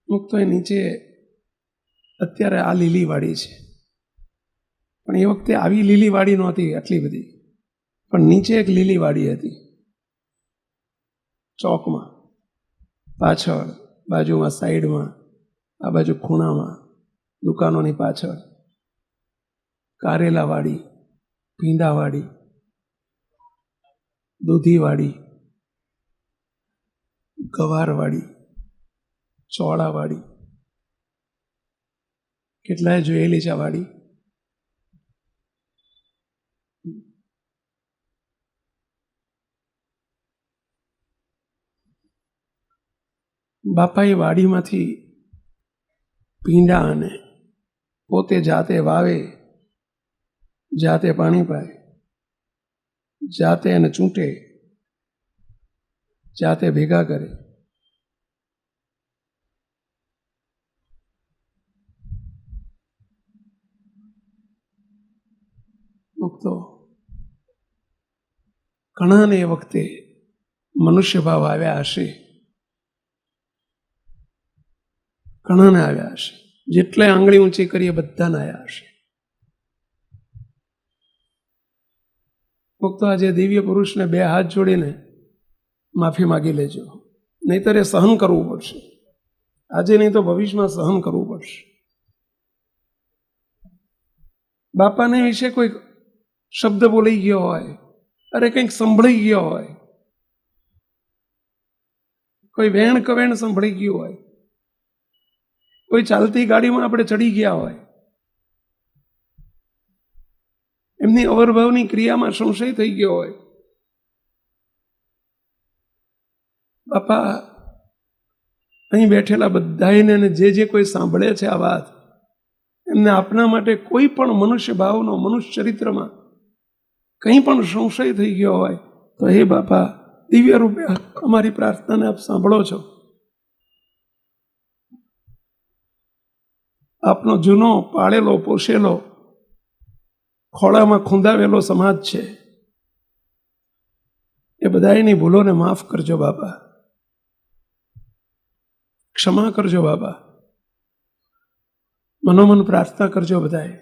મુક્તો એ નીચે અત્યારે આ લીલી વાડી છે, પણ એ વખતે આવી લીલી વાડી નહોતી આટલી બધી, પણ નીચે એક લીલી વાડી હતી ચોકમાં, પાછળ બાજુમાં સાઈડમાં, આ બાજુ ખૂણામાં દુકાનોની પાછળ કારેલાવાડી, ભીંડાવાડી, દૂધીવાડી, ગવારવાડી, ચોળાવાડી, કેટલાય જોયેલી છે આ વાડી. બાપા એ વાડીમાંથી ભીંડા અને પોતે જાતે વાવે, જાતે પાણી પાય, જાતે એને ચૂંટે, જાતે ભેગા કરે. મુક્તો ઘણાને એ વખતે મનુષ્ય ભાવ આવ્યા હશે, ઘણાને આવ્યા હશે, જેટલે આંગળી ઊંચી કરીએ બધાને આવ્યા હશે. મુક્તો આજે દિવ્ય પુરુષને બે હાથ જોડીને માફી માગી લેજો, નહીતર એ સહન કરવું પડશે. આજે નહીં તો ભવિષ્યમાં સહન કરવું પડશે. બાપાને વિશે કોઈ શબ્દ બોલાઈ ગયો હોય, અરે કંઈક સંભળાઈ ગયો હોય, કોઈ વેણ કવેણ સંભળાઈ ગયું હોય, કોઈ ચાલતી ગાડીમાં આપણે ચડી ગયા હોય, એમની અવરભાવની ક્રિયામાં સંશય થઈ ગયો હોય, બાપા અહીં બેઠેલા બધાને જે કોઈ સાંભળે છે આ વાત, એમને આપના માટે કોઈ પણ મનુષ્ય ભાવનો, મનુષ્ય ચરિત્રમાં કંઈ પણ સંશય થઈ ગયો હોય તો હે બાપા, દિવ્ય રૂપે અમારી પ્રાર્થનાને આપ સાંભળો છો. આપનો જૂનો પાળેલો પોષેલો ખોળામાં ખૂંદાવેલો સમાજ છે, એ બધાની ભૂલોને માફ કરજો બાપા, ક્ષમા કરજો બાપા, મનોમન પ્રાર્થના કરજો બધાએ.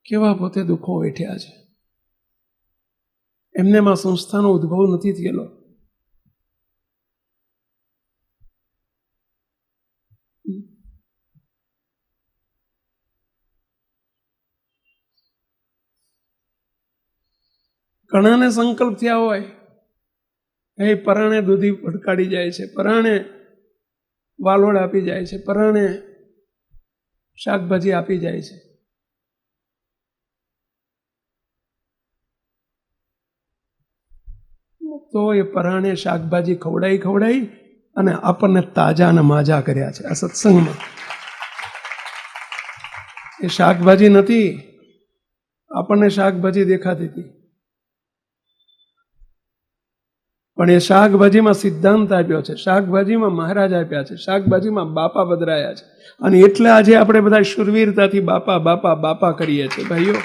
કેવા પોતે દુઃખો વેઠ્યા છે, એમનેમાં સંસ્થાનો ઉદ્ભવ નથી થયેલો. ઘણાને સંકલ્પ થયા હોય, એ પરાણે દૂધી ભટકાડી જાય છે, પરાણે વાલોડ આપી જાય છે, પરાણે શાકભાજી આપી જાય છે. તો એ પરાણે શાકભાજી ખવડાવી અને આપણને તાજા અને માજા કર્યા છે આ સત્સંગમાં. એ શાકભાજી નથી, આપણને શાકભાજી દેખાતી હતી, પણ એ શાકભાજીમાં સિદ્ધાંત આપ્યો છે, શાકભાજીમાં મહારાજ આપ્યા છે, શાકભાજીમાં બાપા બદરાયા છે. અને એટલે આજે આપણે બધા શુરવીરતાથી બાપા બાપા બાપા કરીએ છીએ ભાઈઓ.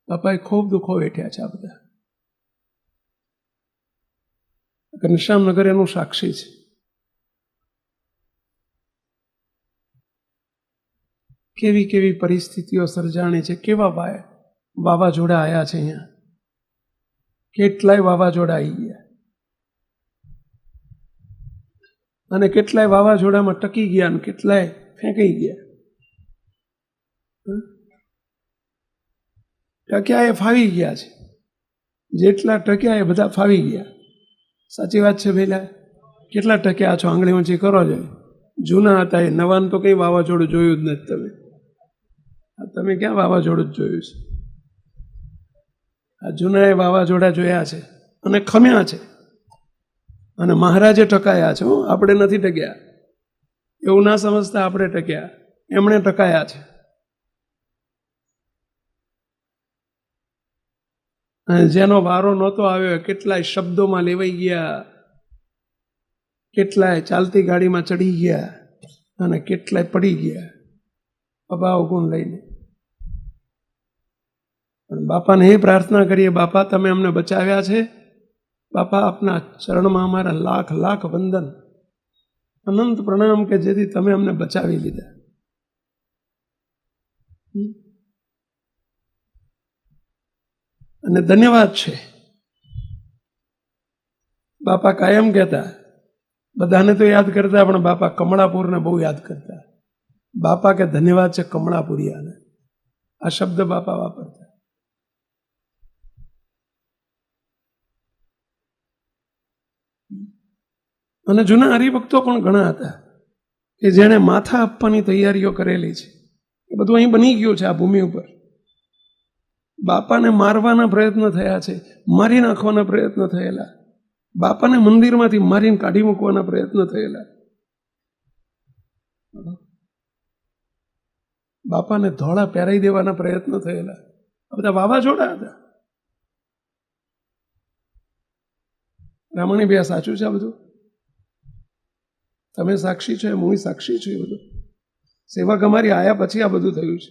બાપાએ ખૂબ દુઃખો વેઠ્યા છે આ બધા. ઘનશ્યામનગર એનું સાક્ષી છે. કેવી કેવી પરિસ્થિતિઓ સર્જાણી છે, કેવા વાવાઝોડા આવ્યા છે અહીંયા, કેટલાય વાવાઝોડા આવી ગયા અને કેટલાય વાવાઝોડામાં ટકી ગયા અને કેટલાય ફેંકાઈ ગયા. ટક્યા એ ફાવી ગયા છે, જેટલા ટક્યા એ બધા ફાવી ગયા. સાચી વાત છે ભેલા? કેટલા ટક્યા છો? આંગળી ઊંચી કરો છો. જૂના હતા એ, નવાન તો કંઈ વાવાઝોડું જોયું જ નથી તમે. તમે ક્યાં વાવાઝોડું જ જોયું છે? આ જૂનાએ વાવાઝોડા જોયા છે અને ખમ્યા છે, અને મહારાજે ટકાયા છે. આપણે નથી ટક્યા, એવું ના સમજતા. આપણે ટક્યા, એમણે ટકાયા છે. અને જેનો વારો નહોતો આવ્યો, કેટલાય શબ્દોમાં લેવાઈ ગયા, કેટલાય ચાલતી ગાડીમાં ચડી ગયા અને કેટલાય પડી ગયા બાપા અવગુણ લઈને. અને બાપાને એ પ્રાર્થના કરીએ, બાપા તમે અમને બચાવ્યા છે, બાપા આપના ચરણમાં અમારા લાખ લાખ વંદન, અનંત પ્રણામ કે જેથી તમે અમને બચાવી લીધા. અને ધન્યવાદ છે. બાપા કાયમ કહેતા, બધાને તો યાદ કરતા, પણ બાપા કમળાપુરને બહુ યાદ કરતા. બાપા કે ધન્યવાદ છે કમળાપુરિયાને. આ શબ્દ બાપા વાપરતા. અને જૂના હરિભક્તો પણ ઘણા હતા કે જેણે માથા આપવાની તૈયારીઓ કરેલી છે. એ બધું અહીં બની ગયું છે આ ભૂમિ ઉપર. બાપાને મારવાના પ્રયત્ન થયા છે, મારી નાખવાના પ્રયત્ન થયેલા, બાપાને મંદિરમાંથી મારીને કાઢી મૂકવાના પ્રયત્ન થયેલા, બાપાને ધોળા પહેરાઈ દેવાના પ્રયત્ન થયેલા. આ બધા વાવાઝોડા હતા. રામાણી ભાઈ સાચું છે આ બધું? તમે સાક્ષી છો, હું સાક્ષી છું. એ બધું સેવક અમારી આયા પછી આ બધું થયું છે.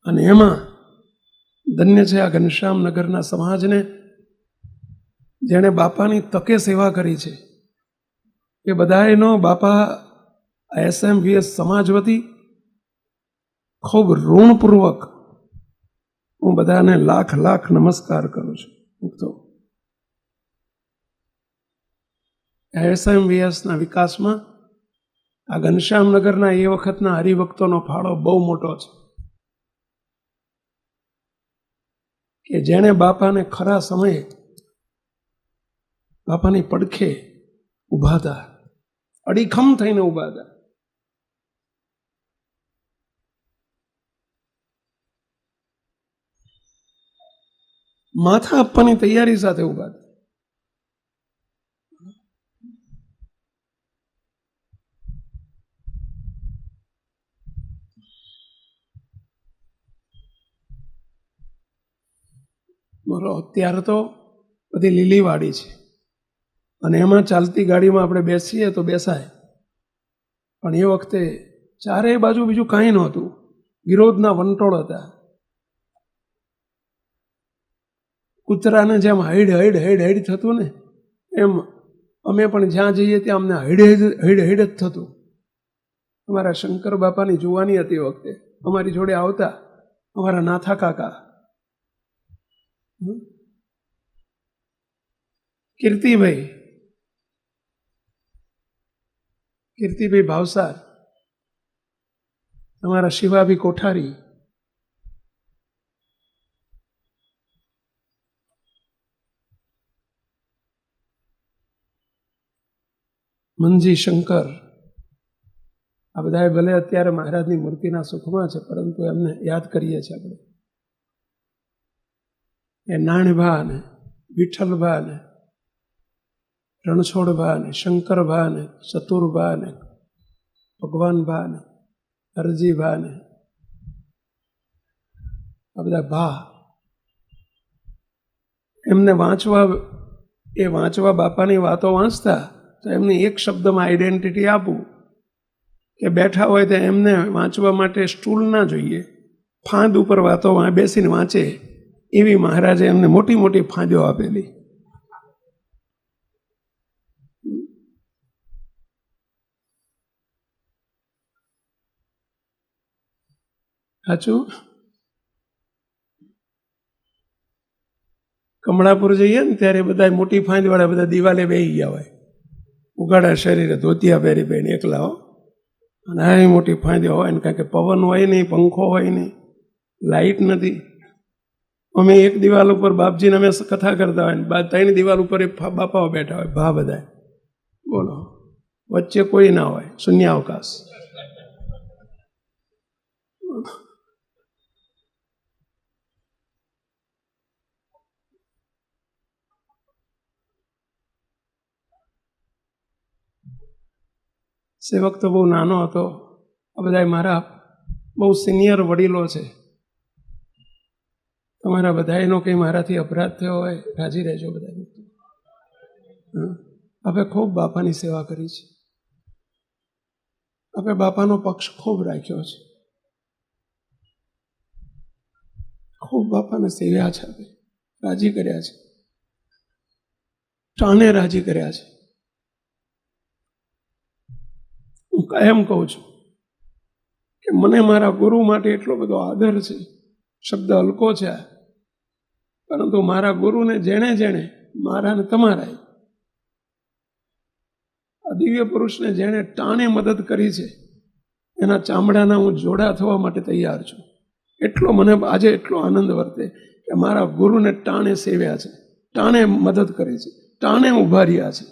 અને એમાં ધન્ય છે આ ઘનશ્યામનગરના સમાજને જેણે બાપાની તકે સેવા કરી છે એ બધાએનો બાપા SMVS સમાજ વતી ખૂબ ઋણપૂર્વક હું બધાને લાખ લાખ નમસ્કાર કરું છું. તો SMVSના વિકાસમાં આ ઘનશ્યામનગરના એ વખતના હરિભક્તોનો ફાળો બહુ મોટો છે કે જેણે બાપાને ખરા સમયે બાપાની પડખે ઊભા હતા, અડીખમ થઈને ઊભા હતા. માથા આપવાની તૈયારી સાથે ઊભા હતા. બોલો, અત્યારે તો બધી લીલી વાડી છે અને એમાં ચાલતી ગાડીમાં આપણે બેસીએ તો બેસાય, પણ એ વખતે ચારે બાજુ બીજું કાંઈ નહોતું, વિરોધના વંટોળ હતા. કૂતરાને જેમ હૈડ હૈડ હૈડ હૈડ થતું ને એમ અમે પણ જ્યાં જઈએ ત્યાં અમને હૈડ હૈડ હૈડ જ થતું. અમારા શંકર બાપાની જુવાની હતી વખતે અમારી જોડે આવતા અમારા નાથા કાકા કીર્તિભાઈ ભાવસાર, અમારા શિવાભી કોઠારી, મનજી શંકર, આ બધા ભલે અત્યારે મહારાજની મૂર્તિના સુખમાં છે પરંતુ એમને યાદ કરીએ છીએ આપણે. એ નાણભા ને વિઠ્ઠલભા ને રણછોડભા ને શંકરભા ને ચતુરભા ને ભગવાનભા ને અરજીભા ને આ બધા ભા, એમને વાંચવા બાપાની વાતો વાંચતા તો એમને એક શબ્દમાં આઈડેન્ટિટી આપું કે બેઠા હોય તો એમને વાંચવા માટે સ્ટૂલ ના જોઈએ, ફાંદ ઉપર વાતો બેસીને વાંચે એવી મહારાજે એમને મોટી મોટી ફાંદો આપેલી. સાચું? કમળાપુર જઈએ ને ત્યારે બધા મોટી ફાંદવાળા બધા દિવાલે બેસી ગયા હોય, ઉગાડા શરીરે ધોતિયા પહેરી પહેરીને એકલા હો, અને આવી મોટી ફાંદો હોય ને, કારણ કે પવન હોય નહીં, પંખો હોય નહીં, લાઇટ નથી. અમે એક દિવાલ ઉપર બાપજીને અમે કથા કરતા હોય ને ત્રણ દિવાલ ઉપર બાપાઓ બેઠા હોય, ભા બધા. બોલો, વચ્ચે કોઈ ના હોય, શૂન્યાવકાશ. સેવક તો બહુ નાનો હતો. આ બધા મારા બહુ સિનિયર વડીલો છે. તમારા બધાનો કંઈ મારાથી અપરાધ થયો હોય રાજી રહેજો બધા. આપણે ખૂબ બાપાની સેવા કરી છે, આપણે બાપાનો પક્ષ ખૂબ રાખ્યો છે, ખૂબ બાપાને સેવ્યા છે, આપણે રાજી કર્યા છે, ટાણે રાજી કર્યા છે. હું કાયમ કહું છું કે મને મારા ગુરુ માટે એટલો બધો આદર છે. શબ્દ હલકો છે પરંતુ મારા ગુરુને જેણે જેણે મારા ને તમારા આ દિવ્ય પુરુષને જેણે ટાણે મદદ કરી છે એના ચામડાના હું જોડા થવા માટે તૈયાર છું. એટલો મને આજે એટલો આનંદ વર્તે કે મારા ગુરુને ટાણે સેવ્યા છે, ટાણે મદદ કરી છે, ટાણે ઊભા રહ્યા છે.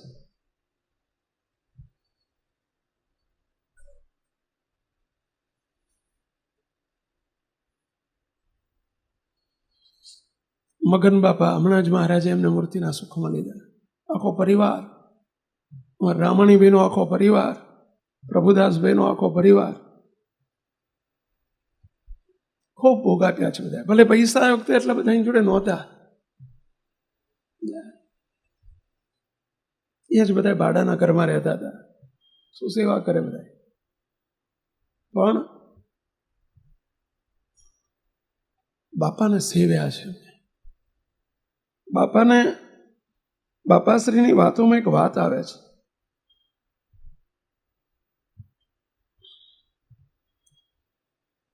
મગન બાપા હમણાં જ મહારાજે એમને મૂર્તિના સુખમાં લીધા. આખો પરિવાર, રામણીભાઈનો આખો પરિવાર, પ્રભુદાસભાઈનો આખો પરિવાર ખૂબ ભોગાપ્યા છે બધા. ભલે પૈસા વખતે એટલા બધાની જોડે નહોતા, એ જ બધા ભાડાના ઘરમાં રહેતા હતા. શું સેવા કરે બધા, પણ બાપાને સેવ્યા છે. બાપાશ્રીની વાતોમાં એક વાત આવે છે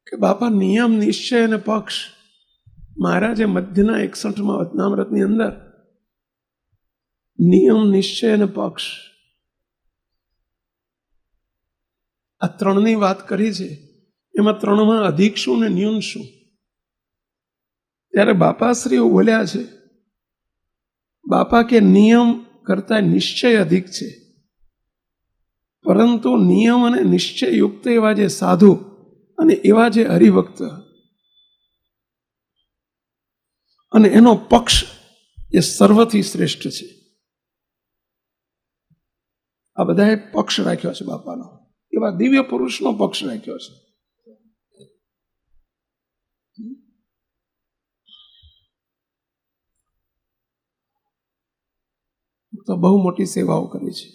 કે બાપા નિયમ, નિશ્ચય અને પક્ષ, મહારાજે મધ્યના 61માં વચનામૃતની અંદર નિયમ, નિશ્ચય અને પક્ષ આ ત્રણની વાત કરી છે. એમાં ત્રણમાં અધિક શું ને ન્યૂન શું? ત્યારે બાપાશ્રીઓ બોલ્યા છે, બાપા કે નિયમ કરતા નિશ્ચય અધિક છે, પરંતુ નિયમ અને નિશ્ચય યુક્ત એવા જે સાધુ અને એવા જે હરિભક્ત અને એનો પક્ષ એ સર્વથી શ્રેષ્ઠ છે. આ બધાએ પક્ષ રાખ્યો છે બાપાનો, એવા દિવ્ય પુરુષનો પક્ષ રાખ્યો છે. તો બહુ મોટી સેવાઓ કરી છે.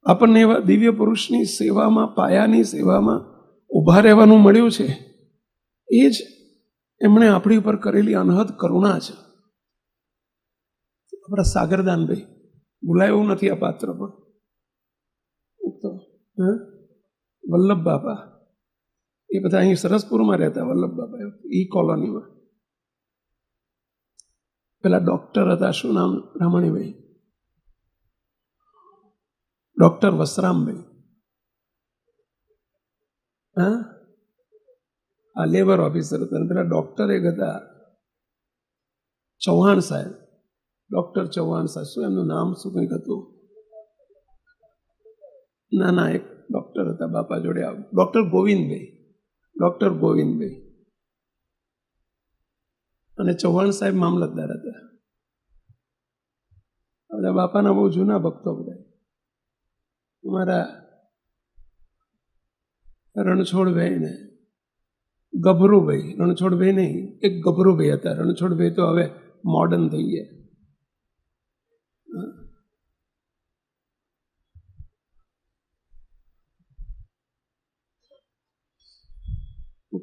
આપણને એવા દિવ્ય પુરુષની સેવામાં, પાયાની સેવામાં ઊભા રહેવાનું મળ્યું છે. એ જ એમણે આપણી ઉપર કરેલી અનહદ કરુણા છે. આપણા સાગરદાનભાઈ ભૂલાય એવું નથી આ પાત્ર પણ. વલ્લભ બાપા એ બધા અહીં સરસપુરમાં રહેતા. વલ્લભ બાપા ઈ કોલોનીમાં પેલા ડોક્ટર હતા, શું નામ? રમણીભાઈ, ડોક્ટર વસરામભાઈ. હા, આ લેબર ઓફિસર હતા. પેલા ડોક્ટર એક હતા ચૌહાણ સાહેબ, ડોક્ટર ચૌહાણ સાહેબ, શું એમનું નામ શું કંઈક હતું? ના ના, એક ડોક્ટર હતા બાપા જોડે, ડોક્ટર ગોવિંદભાઈ, ડોક્ટર ગોવિંદભાઈ. અને ચૌહાણ સાહેબ મામલતદાર હતા. બધા બાપાના બહુ જૂના ભક્તો બધા. અમારા રણછોડભાઈ ને ગભરુભાઈ, રણછોડભાઈ નહીં, એક ગભરુભાઈ હતા. રણછોડભાઈ તો હવે મોડર્ન થઈ ગયા.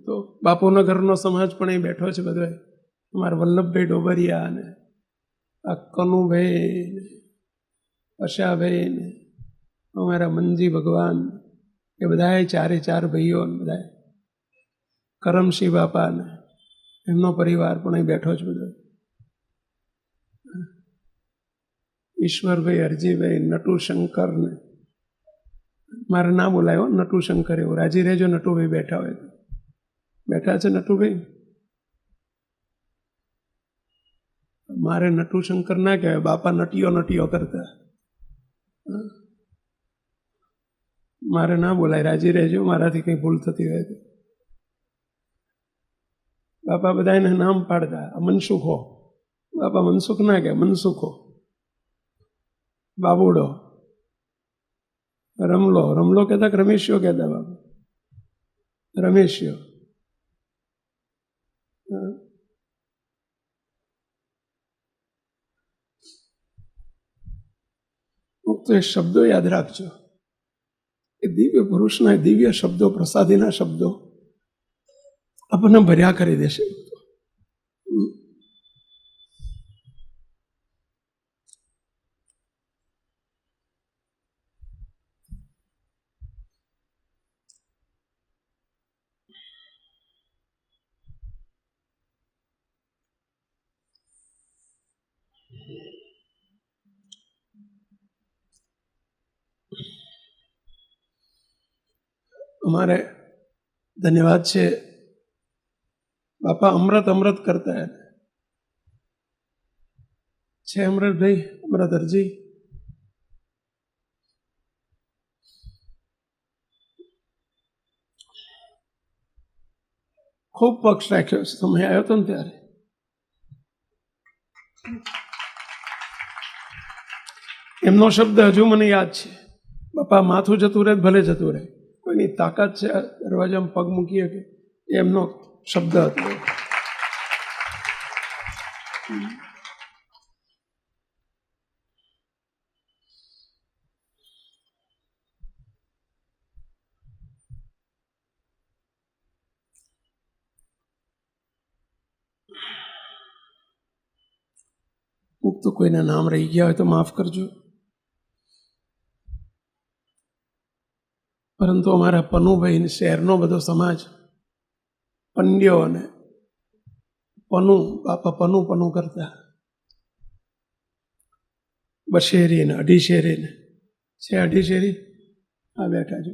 તો બાપુના ઘરનો સમાજ પણ અહીં બેઠો છે બધો. અમારા વલ્લભભાઈ ડોબરિયા ને આ કનુભાઈ ને અશાભાઈ ને અમારા મનજી ભગવાન, એ બધાએ ચારે ચાર ભાઈઓ ને બધા, કરમસિંહ બાપા ને એમનો પરિવાર પણ અહીં બેઠો છે બધો. ઈશ્વરભાઈ, હરજીભાઈ, નટુશંકર ને, મારે ના બોલાયો નટુશંકર, એવું રાજી રહેજો નટુભાઈ બેઠા હોય તો. બેઠા છે નટુભાઈ? મારે નટુશંકર ના કહેવાય, બાપા નટીઓ નટીઓ કરતા. મારે ના બોલાય, રાજી રહેજો મારાથી કંઈ ભૂલ થતી હોય તો. બાપા બધા એને નામ પાડતા, મનસુખો. બાપા મનસુખ ના કહે, મનસુખો. બાબુડો, રમલો, રમલો કહેતા કે રમેશિયો કહેતા બાપા? રમેશિયો. તો એ શબ્દો યાદ રાખજો. એ દિવ્ય પુરુષના દિવ્ય શબ્દો, પ્રસાદીના શબ્દો આપણને ભર્યા કરી દેશે. અમારે ધન્યવાદ છે, બાપા અમૃત અમૃત કરતા છે. અમૃતભાઈ, અમૃત અરજી ખૂબ પક્ષ રાખ્યો છે. સમય આવ્યો હતો ને ત્યારે એમનો શબ્દ હજુ મને યાદ છે, બાપા માથું જતું રહે ભલે જતું રહે, કોઈની તાકાત છે દરવાજામાં પગ મૂકી શકે, એમનો શબ્દ હતો. મુક્ત કોઈના નામ રહી ગયા હોય તો માફ કરજો. પરંતુ અમારા પનુભાઈ શહેરનો બધો સમાજ પંડ્યો અને બાપા પનું કરતા બશેરી ને અઢીશેરી ને છે. અઢીશેરી આ બેઠા છો.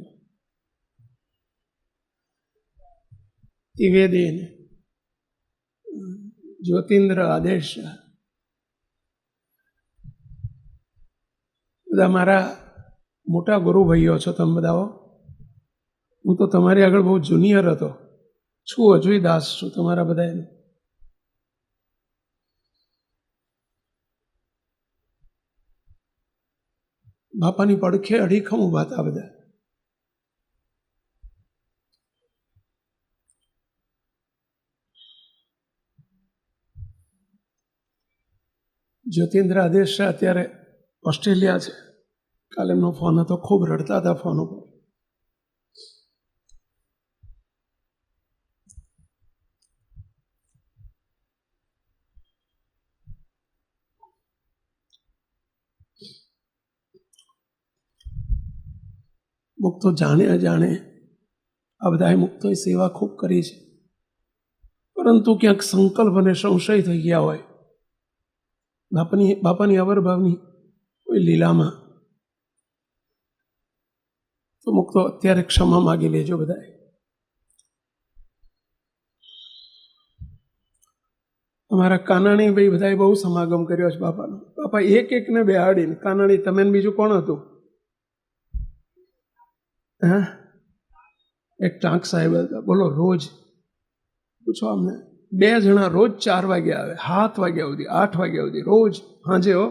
ત્રિવેદી ને જ્યોતિન્દ્ર આદેશ બધા મારા મોટા ગુરુ ભાઈઓ છો તમે બધા. હું તો તમારી આગળ બહુ જુનિયર હતો, છું હજુય દાસ છું તમારા બધાને. બાપાની પડખે અડીખમ ઊભા હતા બધા. જ્યોતિન્દ્ર આદેશ અત્યારે ઓસ્ટ્રેલિયા છે. કાલે એમનો ફોન હતો, ખૂબ રડતા હતા ફોન ઉપર. મુક્તો જાણે અજાણે આ બધાએ મુક્તોએ સેવા ખૂબ કરી છે, પરંતુ ક્યાંક સંકલ્પ અને સંશય થઈ ગયા હોય બાપાની અવરભાવની કોઈ લીલામાં, તો મુક્તો અત્યારે ક્ષમા માગી લેજો બધાએ. અમારા કાનાણી ભાઈ બધાએ બહુ સમાગમ કર્યો છે બાપાનો. બાપા એકને બેહાડીને, કાનાણી તમે બીજું કોણ હતું? હા, એક ટાંક સાહેબ હતા. બોલો, રોજ પૂછો અમને, 2 જણા રોજ 4 વાગે આવે, 7 વાગ્યા સુધી, 8 વાગ્યા સુધી રોજ હાજે હો.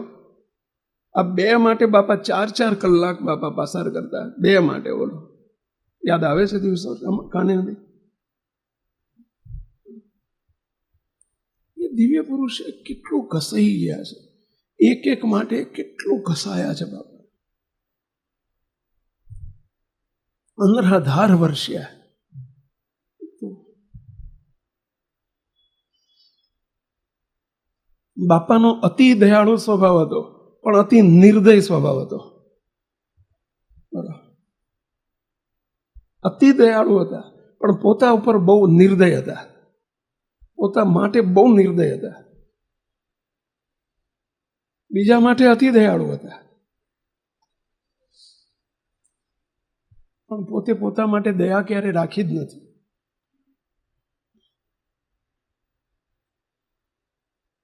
આ 2 માટે બાપા 4 કલાક બાપા પસાર કરતા, 2 માટે. બોલો, યાદ આવે છે દિવસો? કાને એ દિવ્ય પુરુષ કેટલું ઘસાઈ ગયા છે, એક માટે કેટલું ઘસાયા છે બાપા. 15 વર્ષિયા. બાપાનો અતિ દયાળુ સ્વભાવ હતો, પણ અતિ નિર્દય સ્વભાવ હતો. અતિ દયાળુ હતા, પણ પોતા ઉપર બહુ નિર્દય હતા, પોતા માટે બહુ નિર્દય હતા. બીજા માટે અતિ દયાળુ હતા, પણ પોતે પોતા માટે દયા ક્યારે રાખી જ નથી.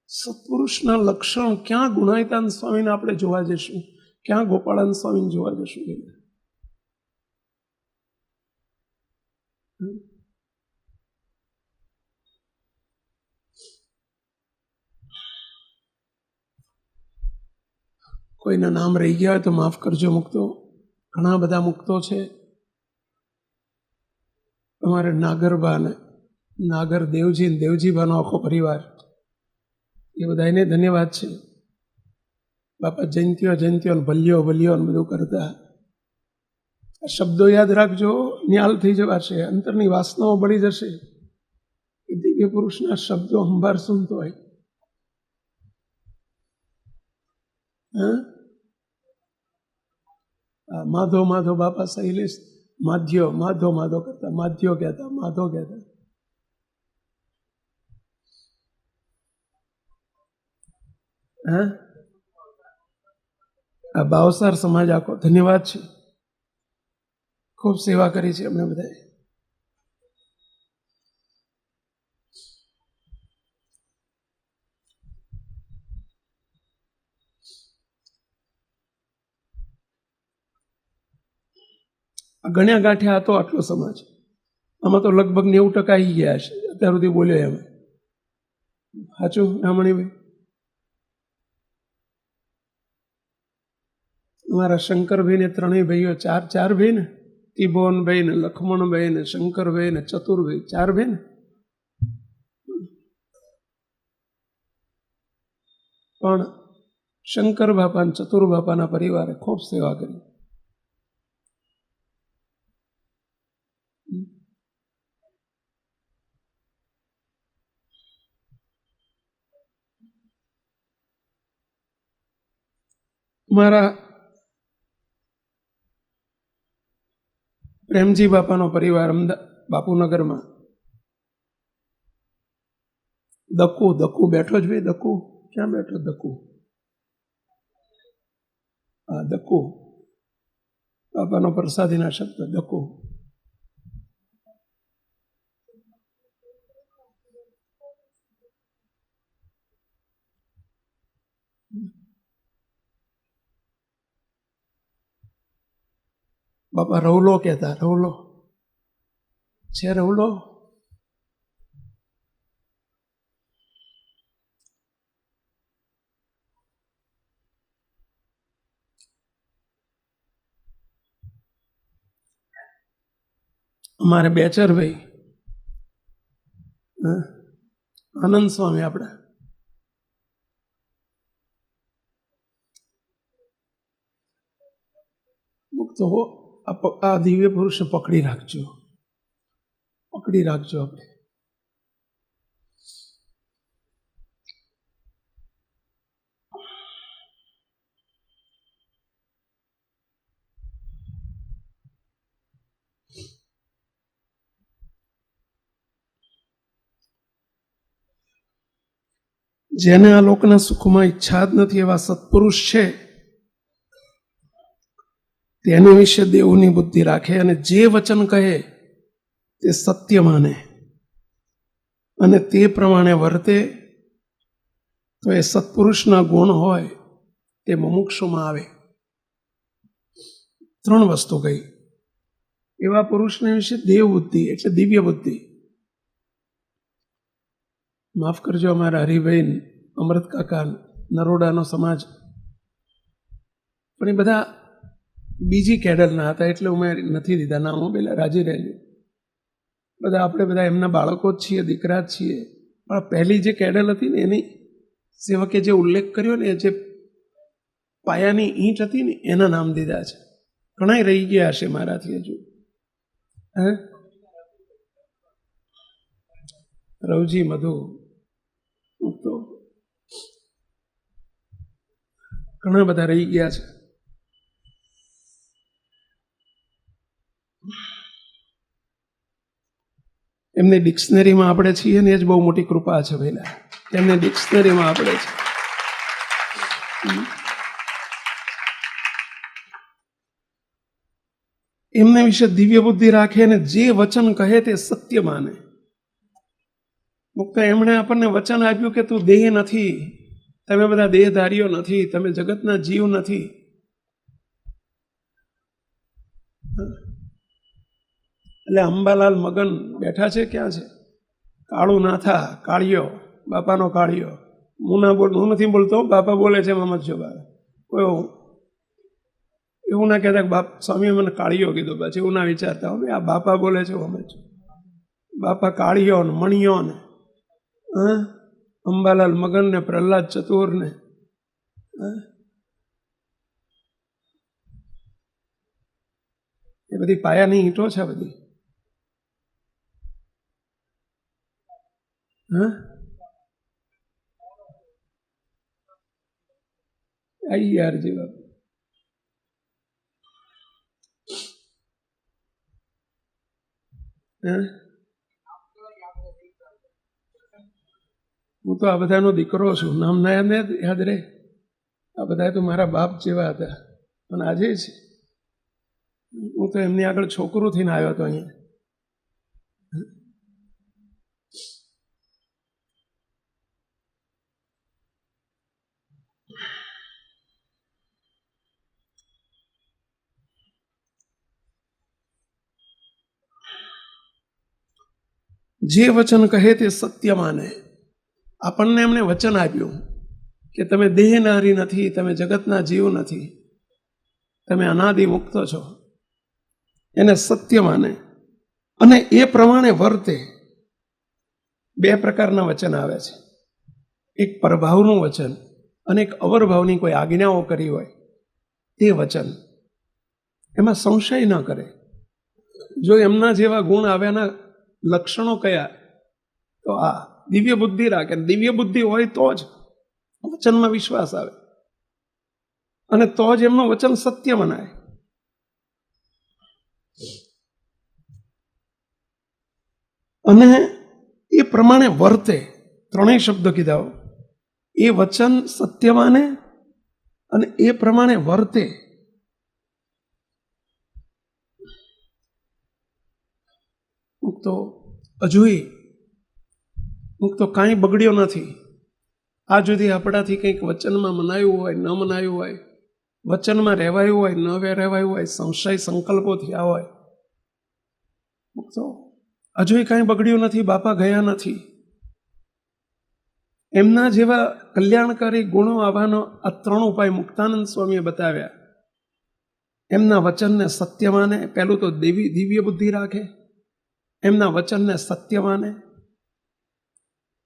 સત્પુરુષના લક્ષણ ક્યાં ગુણાયતાન સ્વામીને આપણે જોવા જઈશું, ક્યાં ગોપાળાન સ્વામીને જોવા જઈશું? કોઈના નામ રહી ગયા હોય તો માફ કરજો મુક્તો. ઘણા બધા મુક્તો છે. અમારે નાગરબા ને નાગર દેવજી ને દેવજીબાનો આખો પરિવાર, એ બધાને ધન્યવાદ છે. બાપા જયંતીઓ ભલ્યો બધું કરતા. આ શબ્દો યાદ રાખજો, ન્યાલ થઈ જવાશે, અંતરની વાસનાઓ બળી જશે. એ દિવ્ય પુરુષના શબ્દો સંભાર સુનતો હોય. માધો માધો બાપા શૈલેષ માધ્યો, માધો કરતા, માધ્યો કહેતા, માધો કહેતા. આ ભાવસાર સમાજ આખો ધન્યવાદ છે, ખૂબ સેવા કરી છે અમને બધાએ. ગણ્યા ગાંઠ્યા હતો આટલો સમાજ. આમાં તો લગભગ 90% આવી ગયા છે અત્યાર સુધી બોલ્યો એમ. સાચું રામણીભાઈ? અમારા શંકરભાઈ ને 3 ભાઈઓ, 4 ભાઈ ને, ત્રિભુવનભાઈ ને, લક્ષ્મણભાઈ ને, શંકરભાઈ ને, ચતુરભાઈ, 4 ભાઈ ને. પણ શંકર બાપા અને ચતુર બાપાના પરિવારે ખૂબ સેવા કરી. મારા પ્રેમજી બાપાનો પરિવાર બાપુનગરમાં દક્કુ બેઠો જ ભાઈ, દક્કુ ક્યાં બેઠો? દક્કુ, હા દક્કુ બાપાનો પ્રસાદીના શબ્દ દક્કુ. બાપા રવલો કહેતા, રવલો છે, રવલો અમારે બેચર ભાઈ આનંદ સ્વામી આપણા તો આ દિવ્ય પુરુષને પકડી રાખજો આપણે. જેને આ લોકના સુખમાં ઈચ્છા જ નથી એવા સત્પુરુષ છે, તેની વિશે દેવની બુદ્ધિ રાખે અને જે વચન કહે તે સત્ય માને અને તે પ્રમાણે વર્તે તો એ સત્પુરુષના ગુણ હોય તે મુમુક્ષુમાં આવે. 3 વસ્તુ કહી. એવા પુરુષને વિશે દેવ બુદ્ધિ એટલે દિવ્ય બુદ્ધિ. માફ કરજો અમારા હરિભાઈ, અમૃત કાકા, નરોડાનો સમાજ, પણ એ બધા બીજી કેડલના હતા એટલે મેં નથી દીધા નામો, પેલા રાજી રહેજો. બધા આપણે બધા એમના બાળકો જ છીએ, દીકરા જ છીએ. પણ પહેલી જે કેડલ હતી ને એની સેવકે જે ઉલ્લેખ કર્યો ને, જે પાયાની ઈંટ હતી ને એના નામ દીધા છે. ઘણા રહી ગયા હશે મારાથી હજુ. રવજી, મધુ, તો ઘણા બધા રહી ગયા છે. એમની ડિક્શનરીમાં આપણે છીએ ને એ જ બહુ મોટી કૃપા છે પહેલા. એમની ડિક્શનરીમાં આપણે છે. એમને વિશે દિવ્ય બુદ્ધિ રાખે અને જે વચન કહે તે સત્ય માને. મુક્ત એમણે આપણને વચન આપ્યું કે તું દેહ નથી, તમે બધા દેહધારીઓ નથી, તમે જગતના જીવ નથી. એટલે અંબાલાલ મગન બેઠા છે, ક્યાં છે? કાળું નાથા, કાળિયો, બાપાનો કાળિયો. હું નથી બોલતો, બાપા બોલે છે. સમજો બાપા, કોઈ એવું ના કહેતા બાપ સ્વામી મને કાળિયો કીધો, પછી એવું ના વિચારતા હવે આ બાપા બોલે છે. સમજો બાપા કાળિયો ને મણિયો ને અંબાલાલ મગન ને પ્રહલાદ ચતુર ને એ બધી પાયાની ઈંટો છે બધી. આઈ યાર જેવા હું તો આ બધાનો દીકરો છું. નામ ના યાદ રહે? આ બધા તો મારા બાપ જેવા હતા અને આજે છે. હું તો એમની આગળ છોકરો થઈને આવ્યો હતો અહીંયા. જે વચન કહે તે સત્ય માને. આપણને એમણે વચન આપ્યું કે તમે દેહધારી નથી, તમે જગતના જીવ નથી, તમે અનાદિ મુક્ત છો. એને સત્ય માને અને એ પ્રમાણે વર્તે. 2 પ્રકારના વચન આવે છે. એક પરભાવનું વચન અને એક અવરભાવની કોઈ આજ્ઞાઓ કરી હોય તે વચન. એમાં સંશય ન કરે. જો એમના જેવા ગુણ આવ્યાના લક્ષણો કયા, તો આ દિવ્ય બુદ્ધિ રાખે. દિવ્ય બુદ્ધિ હોય તો જ વચનમાં વિશ્વાસ આવે. અને તો જ એમનું વચન સત્ય મનાય. અને એ પ્રમાણે વર્તે. ત્રણેય શબ્દો કીધા. એ વચન સત્ય માને અને એ પ્રમાણે વર્તે. મુક્તો હજુય મુક્તો કાંઈ બગડ્યો નથી. આ સુધી આપણાથી કંઈક વચનમાં મનાયું હોય, ન મનાયું હોય, વચનમાં રહેવાયું હોય, ન રહેવાયું હોય, સંશય સંકલ્પો થયા હોય, મુક્તો હજુય કાંઈ બગડ્યું નથી. બાપા ગયા નથી. એમના જેવા કલ્યાણકારી ગુણો આવવાનો આ 3 ઉપાય મુક્તાનંદ સ્વામીએ બતાવ્યા. એમના વચનને સત્ય માને. પહેલું તો દિવ્ય બુદ્ધિ રાખે, એમના વચનને સત્ય માને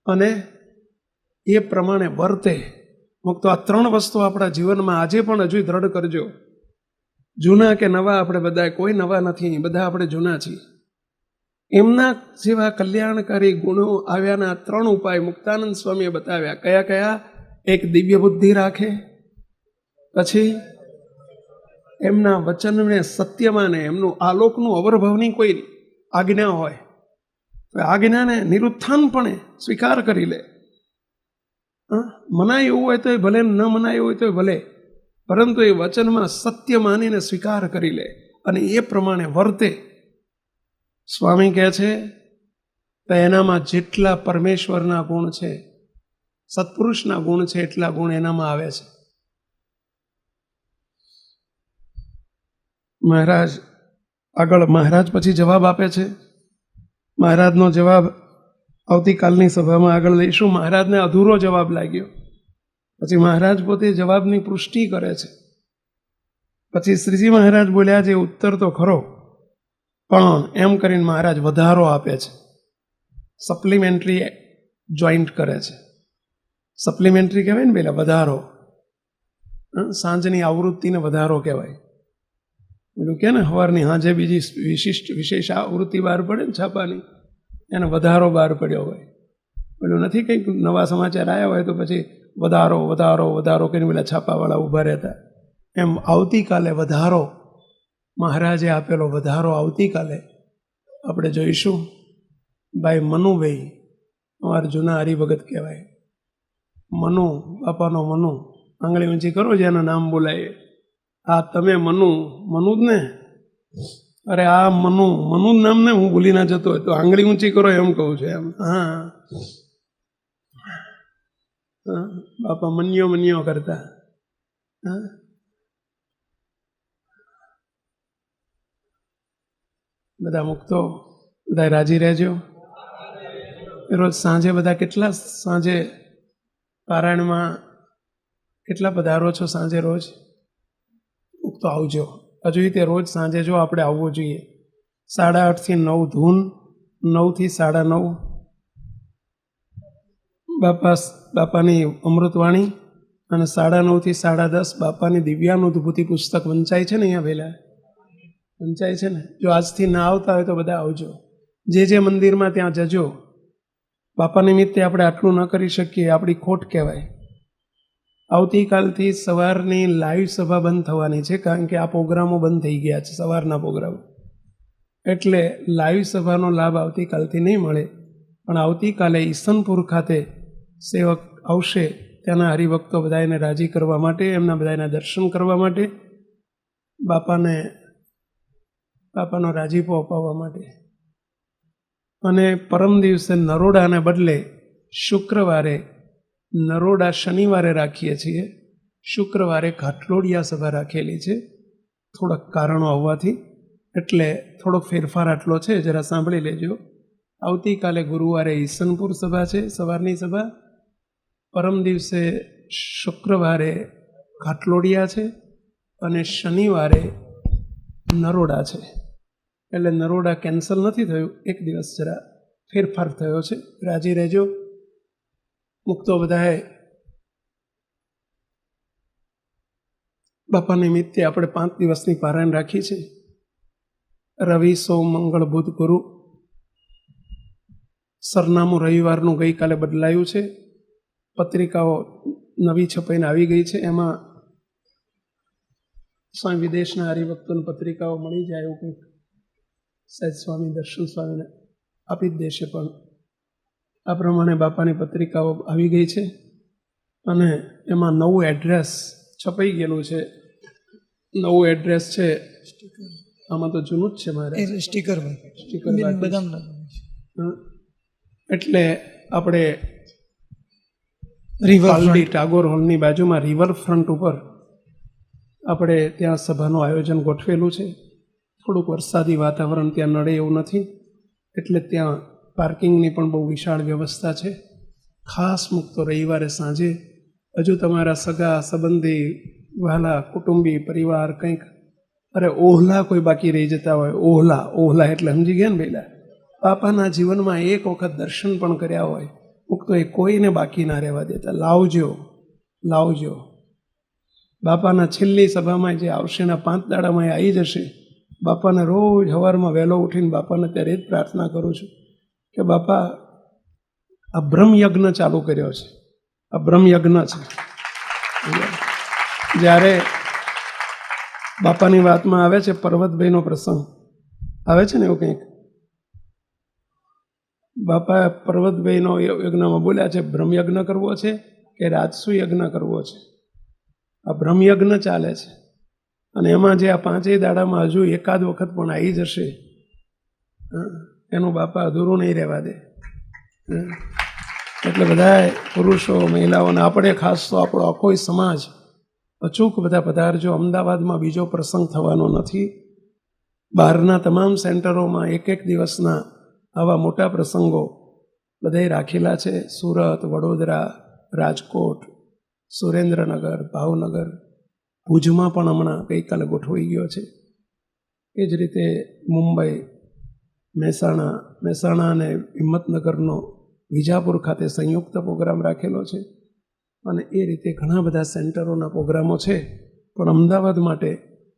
અને એ પ્રમાણે વર્તે. મુક્તો આ 3 વસ્તુ આપણા જીવનમાં આજે પણ હજુ દ્રઢ કરજો. જૂના કે નવા આપણે બધા, કોઈ નવા નથી, બધા આપણે જૂના છીએ. એમના જેવા કલ્યાણકારી ગુણો આવ્યાના 3 ઉપાય મુક્તાનંદ સ્વામીએ બતાવ્યા. કયા કયા? એક દિવ્ય બુદ્ધિ રાખે, પછી એમના વચનને સત્ય માને, એમનું આલોકનું અવરભવની કોઈ આજ્ઞા હોય તો આજ્ઞાને નિરુત્થાનપણે સ્વીકાર કરી લે. મનાય એવું હોય તો ભલે, ન મનાય હોય તો ભલે, પરંતુ એ વચનમાં સત્ય માનીને સ્વીકાર કરી લે અને એ પ્રમાણે વર્તે. સ્વામી કહે છે તો એનામાં જેટલા પરમેશ્વરના ગુણ છે, સત્પુરુષના ગુણ છે, એટલા ગુણ એનામાં આવે છે. મહારાજ આગળ, મહારાજ પછી જવાબ આપે છે. મહારાજનો જવાબ આવતીકાલની સભામાં આગળ લઈશું. મહારાજને અધૂરો જવાબ લાગ્યો. પછી મહારાજ પોતે જવાબની પુષ્ટિ કરે છે. પછી શ્રીજી મહારાજ બોલ્યા, જે ઉત્તર તો ખરો, પણ એમ કરીને મહારાજ વધારો આપે છે. સપ્લિમેન્ટરી જોઈન્ટ કરે છે. સપ્લિમેન્ટરી કહેવાય ને પેલા, વધારો. સાંજની આવૃત્તિને વધારો કહેવાય. પેલું કે ને સવારની હાજે બીજી વિશેષ આવૃત્તિ બહાર પડે ને છાપાની, એને વધારો બહાર પડ્યો હોય. પેલું નથી કંઈક નવા સમાચાર આવ્યા હોય તો પછી વધારો વધારો વધારો કરીને પેલા છાપાવાળા ઊભા રહેતા. એમ આવતીકાલે વધારો, મહારાજે આપેલો વધારો આવતીકાલે આપણે જોઈશું. ભાઈ મનુભાઈ, અમારા જૂના હરિભગત કહેવાય, મનુ, બાપાનો મનુ. આંગળી ઊંચી કરો જેના નામ બોલાય. આ તમે મનુ જ ને? અરે આ મનુ જ નામ ને હું ભૂલી ના જતો હોય તો આંગળી ઊંચી કરો એમ કહું છું. એમ હા, બાપા મન્યો કરતા. હા, બધા મુક્તો, બધા રાજી રહેજો. રોજ સાંજે બધા કેટલા, સાંજે પારાયણમાં કેટલા પધારો છો સાંજે રોજ? મુક્તો આવજો. હજુ તે રોજ સાંજે જો આપણે આવવું જોઈએ. 8:30 થી 9 ધૂન, 9 થી 9:30 બાપાની અમૃતવાણી અને 9:30 થી 10:30 બાપાની દિવ્યાનુભૂતિ પુસ્તક વંચાય છે ને અહીંયા પહેલાં વંચાય છે ને. જો આજથી ના આવતા હોય તો બધા આવજો. જે મંદિરમાં ત્યાં જજો. બાપા નિમિત્તે આપણે આટલું ન કરી શકીએ, આપણી ખોટ કહેવાય. આવતીકાલથી સવારની લાઈવ સભા બંધ થવાની છે, કારણ કે આ પ્રોગ્રામો બંધ થઈ ગયા છે, સવારના પ્રોગ્રામો. એટલે લાઈવ સભાનો લાભ આવતીકાલથી નહીં મળે. પણ આવતીકાલે ઈસનપુર ખાતે સેવક આવશે, ત્યાંના હરિભક્તો બધાને રાજી કરવા માટે, એમના બધાના દર્શન કરવા માટે, બાપાનો રાજીપો અપાવવા માટે. અને પરમ દિવસે નરોડાને બદલે શુક્રવારે, નરોડા શનિવારે રાખીએ છીએ, શુક્રવારે ઘાટલોડિયા સભા રાખેલી છે. થોડાક કારણો આવવાથી, એટલે થોડોક ફેરફાર આટલો છે, જરા સાંભળી લેજો. આવતીકાલે ગુરુવારે ઈસનપુર સભા છે, સવારની સભા. પરમ દિવસે શુક્રવારે ઘાટલોડિયા છે અને શનિવારે નરોડા છે. એટલે નરોડા કેન્સલ નથી થયું, એક દિવસ જરા ફેરફાર થયો છે. રાજી રહેજો. મુક્તો બધાએ બાપા નિમિત્તે આપણે 5 દિવસની પારાયણ રાખી છે. રવિ, સોમ, મંગળ, બુધ, ગુરુ. સરનામું રવિવારનું ગઈકાલે બદલાયું છે. પત્રિકાઓ નવી છપાઈને આવી ગઈ છે. એમાં સ્વામી વિદેશના હરિભક્તોની પત્રિકાઓ મળી જાય એવું કંઈક સહેજ સ્વામી દર્શન સ્વામીને આપી જ દેશે. પણ આ પ્રમાણે બાપાની પત્રિકાઓ આવી ગઈ છે અને એમાં નવું એડ્રેસ છપાઈ ગયેલું છે. નવું એડ્રેસ છે, આમાં તો જૂનું જ છે મારે સ્ટીકર એટલે આપણે રિવર પાલડી ટાગોર હોલની બાજુમાં રિવરફ્રન્ટ ઉપર આપણે ત્યાં સભાનું આયોજન ગોઠવેલું છે. થોડુંક વરસાદી વાતાવરણ ત્યાં નડે એવું નથી, એટલે ત્યાં પાર્કિંગની પણ બહુ વિશાળ વ્યવસ્થા છે. ખાસ મુક્તો રવિવારે સાંજે હજુ તમારા સગા સંબંધી વહાલા કુટુંબી પરિવાર કંઈક અરે ઓહલા કોઈ બાકી રહી જતા હોય, ઓહલા એટલે સમજી ગયા ને પહેલાં, બાપાના જીવનમાં એક વખત દર્શન પણ કર્યા હોય મુક્તો એ કોઈને બાકી ના રહેવા દેતા. લાવજો. બાપાના છેલ્લી સભામાં જે આવશે એના 5 દાડામાં એ આવી જશે. બાપાને રોજ સવારમાં વહેલો ઉઠીને બાપાને ત્યારે જ પ્રાર્થના કરું છું કે બાપા આ બ્રહ્મયજ્ઞ ચાલુ કર્યો છે, આ બ્રહ્મયજ્ઞ છે. જ્યારે બાપાની વાતમાં આવે છે પર્વતભાઈનો પ્રસંગ આવે છે ને એવું કંઈક, બાપા પર્વતભાઈનો યજ્ઞમાં બોલ્યા છે બ્રહ્મયજ્ઞ કરવો છે કે રાજસુ યજ્ઞ કરવો છે. આ બ્રહ્મયજ્ઞ ચાલે છે અને એમાં જે આ 5 દાડામાં હજુ એકાદ વખત પણ આવી જશે એનું બાપા અધૂરું નહીં રહેવા દે. એટલે બધા પુરુષો મહિલાઓને આપણે ખાસ તો આપણો આખો સમાજ અચૂક બધા પધારજો. અમદાવાદમાં બીજો પ્રસંગ થવાનો નથી. બહારના તમામ સેન્ટરોમાં એક દિવસના આવા મોટા પ્રસંગો બધાએ રાખેલા છે. સુરત, વડોદરા, રાજકોટ, સુરેન્દ્રનગર, ભાવનગર, ભુજમાં પણ હમણાં ગઈકાલે ગોઠવાઈ ગયો છે. એ જ રીતે મુંબઈ, મહેસાણા અને હિંમતનગરનો વિજાપુર ખાતે સંયુક્ત પ્રોગ્રામ રાખેલો છે અને એ રીતે ઘણા બધા સેન્ટરોના પ્રોગ્રામો છે. પણ અમદાવાદ માટે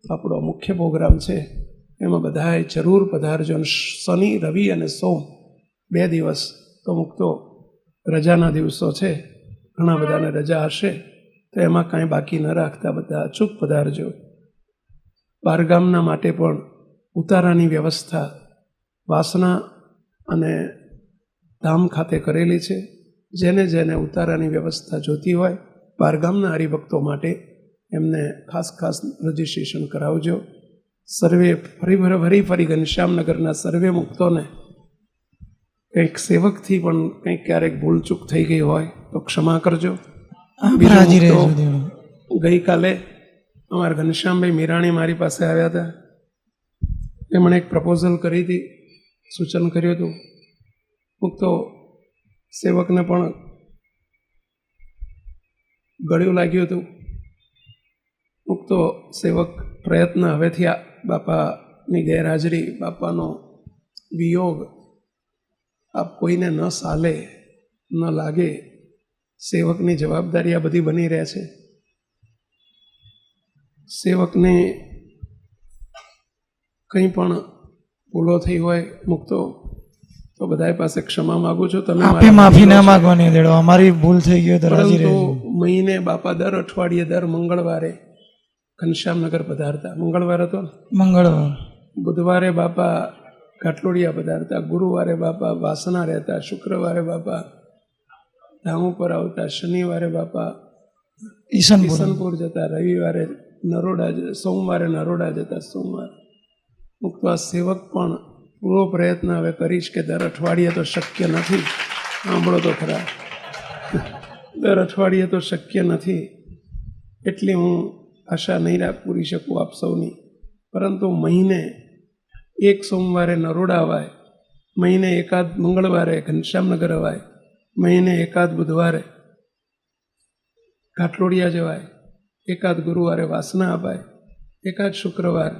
આપણો મુખ્ય પ્રોગ્રામ છે, એમાં બધાએ જરૂર પધારજો. શનિ, રવિ અને સોમ 2 દિવસ તો મુક્તો રજાના દિવસો છે, ઘણા બધાને રજા હશે તો એમાં કાંઈ બાકી ન રાખતા બધા અચૂક પધારજો. બહારગામના માટે પણ ઉતારાની વ્યવસ્થા વાસણા અને ધામ ખાતે કરેલી છે. જેને ઉતારાની વ્યવસ્થા જોતી હોય બહારગામના હરિભક્તો માટે એમને ખાસ રજિસ્ટ્રેશન કરાવજો. સર્વે ફરી ઘનશ્યામનગરના સર્વે મુક્તોને કંઈક સેવકથી પણ કંઈક ક્યારેક ભૂલચૂક થઈ ગઈ હોય તો ક્ષમા કરજો. ગઈકાલે અમારા ઘનશ્યામભાઈ મીરાણી મારી પાસે આવ્યા હતા. એમણે એક પ્રપોઝલ કરી હતી, સૂચન કર્યું હતું. મુક્તો સેવકને પણ ગળ્યું લાગ્યું હતું. મુક્તો સેવક પ્રયત્ન હવેથી બાપાની ગેરહાજરી, બાપાનો વિયોગ આપ કોઈને ન સાલે ન લાગે, સેવકની જવાબદારી આ બધી બની રહે છે. સેવકને કંઈ પણ ભૂલો થઈ હોય મુક્તો તો બધા પાસે ક્ષમા માગું છું. તમે માફી ના માંગવાની દેડો, અમારી ભૂલ થઈ ગઈ તો રાજી રહેજો. મહિને બાપા દર અઠવાડિયે દર મંગળવારે ઘનશ્યામનગર પધારતા. મંગળવાર હતો ને, મંગળવાર. બુધવારે બાપા ઘાટલોડિયા પધારતા, ગુરુવારે બાપા વાસણા રહેતા, શુક્રવારે બાપા ધામ ઉપર આવતા, શનિવારે બાપા ઈશનપુર જતા, રવિવારે નરોડા, સોમવારે નરોડા જતા. સોમવારે મુક્ત આ સેવક પણ પૂરો પ્રયત્ન હવે કરીશ કે દર અઠવાડિયે તો શક્ય નથી. સાંભળો તો ખરા, દર અઠવાડિયે તો શક્ય નથી. એટલી હું આશા નહીં પૂરી શકું આપ સૌની, પરંતુ મહિને એક સોમવારે નરોડા અવાય, મહિને એકાદ મંગળવારે ઘનશ્યામનગર અવાય, મહિને એકાદ બુધવારે ઘાટલોડિયા જવાય, એકાદ ગુરુવારે વાસના અપાય, એકાદ શુક્રવાર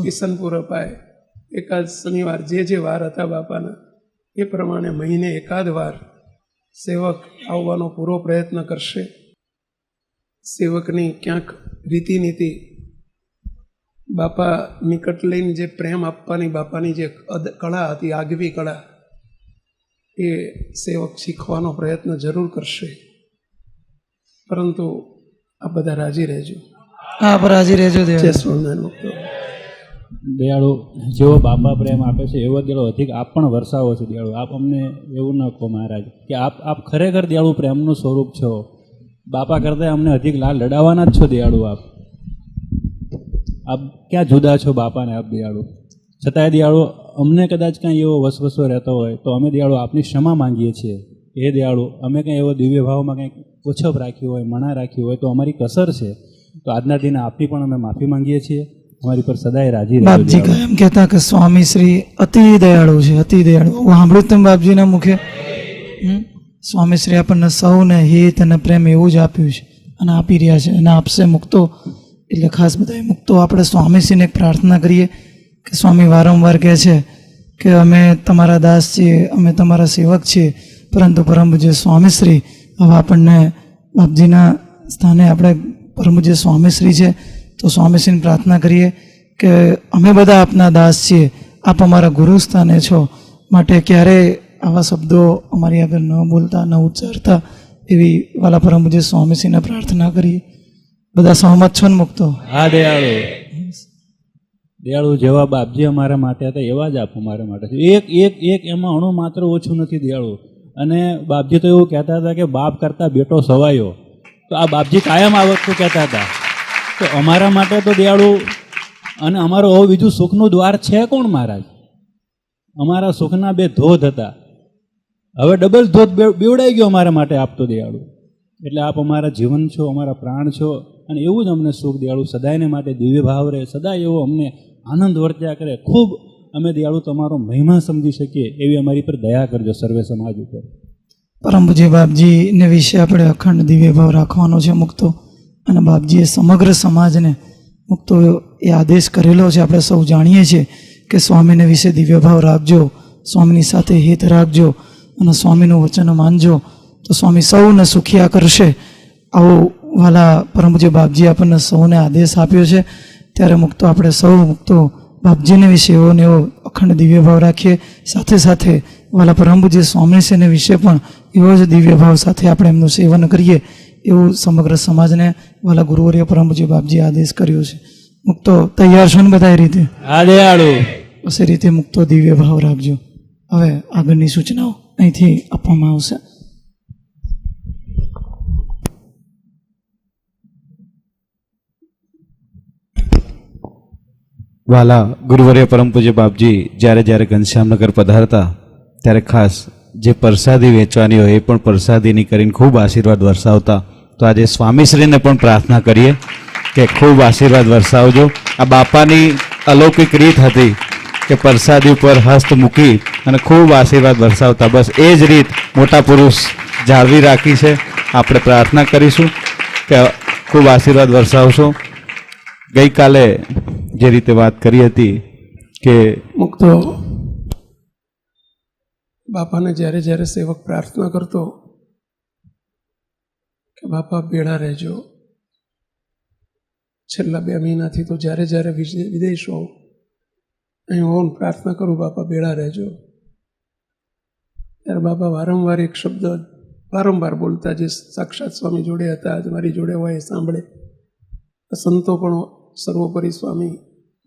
ઈશનપુર અપાય, એકાદ શનિવાર, જે વાર હતા બાપાના એ પ્રમાણે મહિને એકાદ વાર સેવક આવવાનો પૂરો પ્રયત્ન કરશે. સેવકની ક્યાંક રીતિનીતિ, બાપા નિકટ લઈને જે પ્રેમ આપવાની બાપાની જે કળા હતી, આગવી કળા, એ સેવક શીખવાનો પ્રયત્ન જરૂર કરશે. પરંતુ આ બધા રાજી રહેજો. હા પર હાજર રહેજો જય દેવ. સ્વામિનારાયણ મુક્તો. દયાળુ જેવો બાપા પ્રેમ આપે છે એવો દયાળુ અધિક આપ પણ વરસાવો છો દયાળુ. આપ અમને એવું ન કહો મહારાજ કે આપ ખરેખર દયાળુ પ્રેમનું સ્વરૂપ છો. બાપા કરતાં અમને અધિક લાલ લડાવવાના જ છો દયાળુ. આપ ક્યાં જુદા છો બાપાને આપ દયાળુ. છતાંય દયાળુ અમને કદાચ કાંઈ એવો વસવસો રહેતો હોય તો અમે દયાળુ આપની ક્ષમા માંગીએ છીએ. એ દયાળુ અમે કંઈ એવો દિવ્ય ભાવમાં કંઈક ઓછપ રાખ્યું હોય, મણા રાખ્યું હોય તો અમારી કસર છે. તો આજના દિને આપની પણ અમે માફી માંગીએ છીએ. અમારી પર સદાય રાજી રહેજો બાપજી દયાળુ. કાયમ કહેતા કે સ્વામી શ્રી અતિ દયાળુ છે, અતિ દયાળુ. હું સાંભળ્યું તમે બાપજીના મુખે. સ્વામી શ્રી આપણને સૌને હિત અને પ્રેમ એવું જ આપ્યું છે અને આપી રહ્યા છે અને આપશે મુક્તો. એટલે ખાસ બધા મુક્તો આપણે સ્વામીશ્રીને એક પ્રાર્થના કરીએ કે સ્વામી વારંવાર કહે છે કે અમે તમારા દાસ છીએ, અમે તમારા સેવક છીએ, પરંતુ પરમ પૂજ્ય સ્વામીશ્રી હવે આપણને બાપજીના સ્થાને આપણે પરમ પૂજ્ય સ્વામીશ્રી છે તો સ્વામીશ્રીને પ્રાર્થના કરીએ કે અમે બધા આપના દાસ છીએ, આપ અમારા ગુરુ સ્થાને છો, માટે ક્યારેય આવા શબ્દો અમારી આગળ ન બોલતા, ન ઉચ્ચારતા, એવી વાલા પરમ પૂજ્ય સ્વામીશ્રીને પ્રાર્થના કરીએ. બધા સહમત છો ને મુક્તો? હા દયાળુ. દયાળુ જેવા બાપજી અમારા માટે હતા એવા જ આપ અમારા માટે છે. એક એક એક એમાં અણુ માત્ર ઓછું નથી દયાળુ. અને બાપજી તો એવું કહેતા હતા કે બાપ કરતાં બેટો સવાયો. તો આ બાપજી કાયમ આ વસ્તુ કહેતા હતા. તો અમારા માટે તો દયાળુ અને અમારું હવે બીજું સુખનું દ્વાર છે કોણ મહારાજ? અમારા સુખના બે ધોધ હતા, હવે ડબલ ધોધ બેવડાઈ ગયો અમારા માટે આપ તો દયાળુ. એટલે આપ અમારા જીવન છો, અમારા પ્રાણ છો અને એવું જ અમને સુખ દયાળુ સદાયને માટે દિવ્ય ભાવ રહે, સદાય એવો અમને આનંદ વર્ત્યા કરે. ખૂબ અમે દયાળુ તમારો મહિમા સમજી શકીએ એવી અમારી પર દયા કરજો સર્વે સમાજ ઉપર. પરમ પૂજ્ય બાપજીને વિશે આપણે અખંડ દિવ્ય ભાવ રાખવાનો છે મુક્તો. અને બાપજીએ સમગ્ર સમાજને મુક્તો એ આદેશ કરેલો છે. આપણે સૌ જાણીએ છીએ કે સ્વામીને વિશે દિવ્ય ભાવ રાખજો, સ્વામીની સાથે હિત રાખજો અને સ્વામીનું વચન માનજો તો સ્વામી સૌને સુખિયા કરશે. આવો વાલા પરમ પૂજ્ય બાપજી આપણને સૌને આદેશ આપ્યો છે. ત્યારે મુક્તો આપણે સૌ મુક્તો બાપજીને વિશે એવો ને એવો અખંડ દિવ્ય ભાવ રાખીએ. સાથે સાથે વાલા પરમ પૂજ્ય સ્વામીશ્રીને વિશે પણ એવો જ દિવ્ય ભાવ સાથે આપણે એમનું સેવન કરીએ એવું સમગ્ર સમાજને વાલા ગુરુવર્ય પરમ પૂજ્ય બાપજીએ આદેશ કર્યો છે. મુક્તો તૈયાર છો ને બધા એ રીતે? હા દયાળુ. બસ એ રીતે મુક્તો દિવ્ય ભાવ રાખજો. હવે આગળની સૂચનાઓ અહીંથી આપવામાં આવશે. વાલા ગુરુવર્ય પરમ પૂજ્ય બાપજી જ્યારે ઘનશ્યામનગર પધારતા ત્યારે ખાસ જે પ્રસાદી વેચવાની હોય એ પણ પ્રસાદીની કરીને ખૂબ આશીર્વાદ વરસાવતા. તો આજે સ્વામીશ્રીને પણ પ્રાર્થના કરીએ કે ખૂબ આશીર્વાદ વરસાવજો. આ બાપાની અલૌકિક રીત હતી કે પ્રસાદી ઉપર હસ્ત મૂકી અને ખૂબ આશીર્વાદ વરસાવતા. બસ એ જ રીત મોટા પુરુષ જાળવી રાખી છે. આપણે પ્રાર્થના કરીશું કે ખૂબ આશીર્વાદ વરસાવશો. ગઈકાલે જે રીતે વાત કરી હતી કે મુક્તો બાપાને જ્યારે જ્યારે સેવક પ્રાર્થના કરતો કે બાપા ભેળા રહેજો, છેલ્લા 2 મહિનાથી તો જ્યારે જ્યારે વિદેશ હોઉં અહીં હોઉં પ્રાર્થના કરું બાપા ભેળા રહેજો, ત્યારે બાપા વારંવાર એક શબ્દ વારંવાર બોલતા જે સાક્ષાત સ્વામી જોડે હતા, આજ મારી જોડે હોય એ સાંભળે. સંતો પણ સર્વોપરી સ્વામી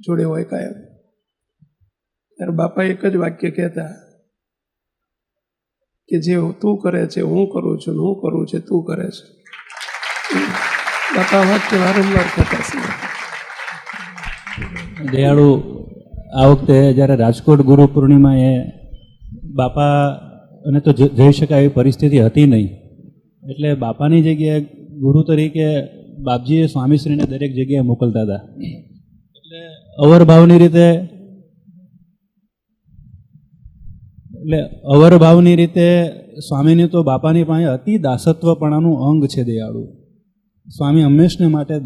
જોડે હોય કાયમ. ત્યારે બાપા એક જ વાક્ય કહેતા કે જે તું કરે છે હું કરું છું, હું કરું છે તું કરે છે. બાપા વાક્ય વારંવાર કહેતા છે. દયાળુ આ વખતે જ્યારે રાજકોટ ગુરુ પૂર્ણિમા એ બાપા અને તો જઈ શકાય એવી પરિસ્થિતિ હતી નહીં. એટલે બાપાની જગ્યાએ ગુરુ તરીકે બાપજીએ સ્વામીશ્રીને દરેક જગ્યાએ મોકલતા હતા. એટલે અવરભાવની રીતે સ્વામીની તો બાપાની પાસે અતિ દાસત્વપણાનું અંગ છે દયાળુ. સ્વામી હંમેશને માટે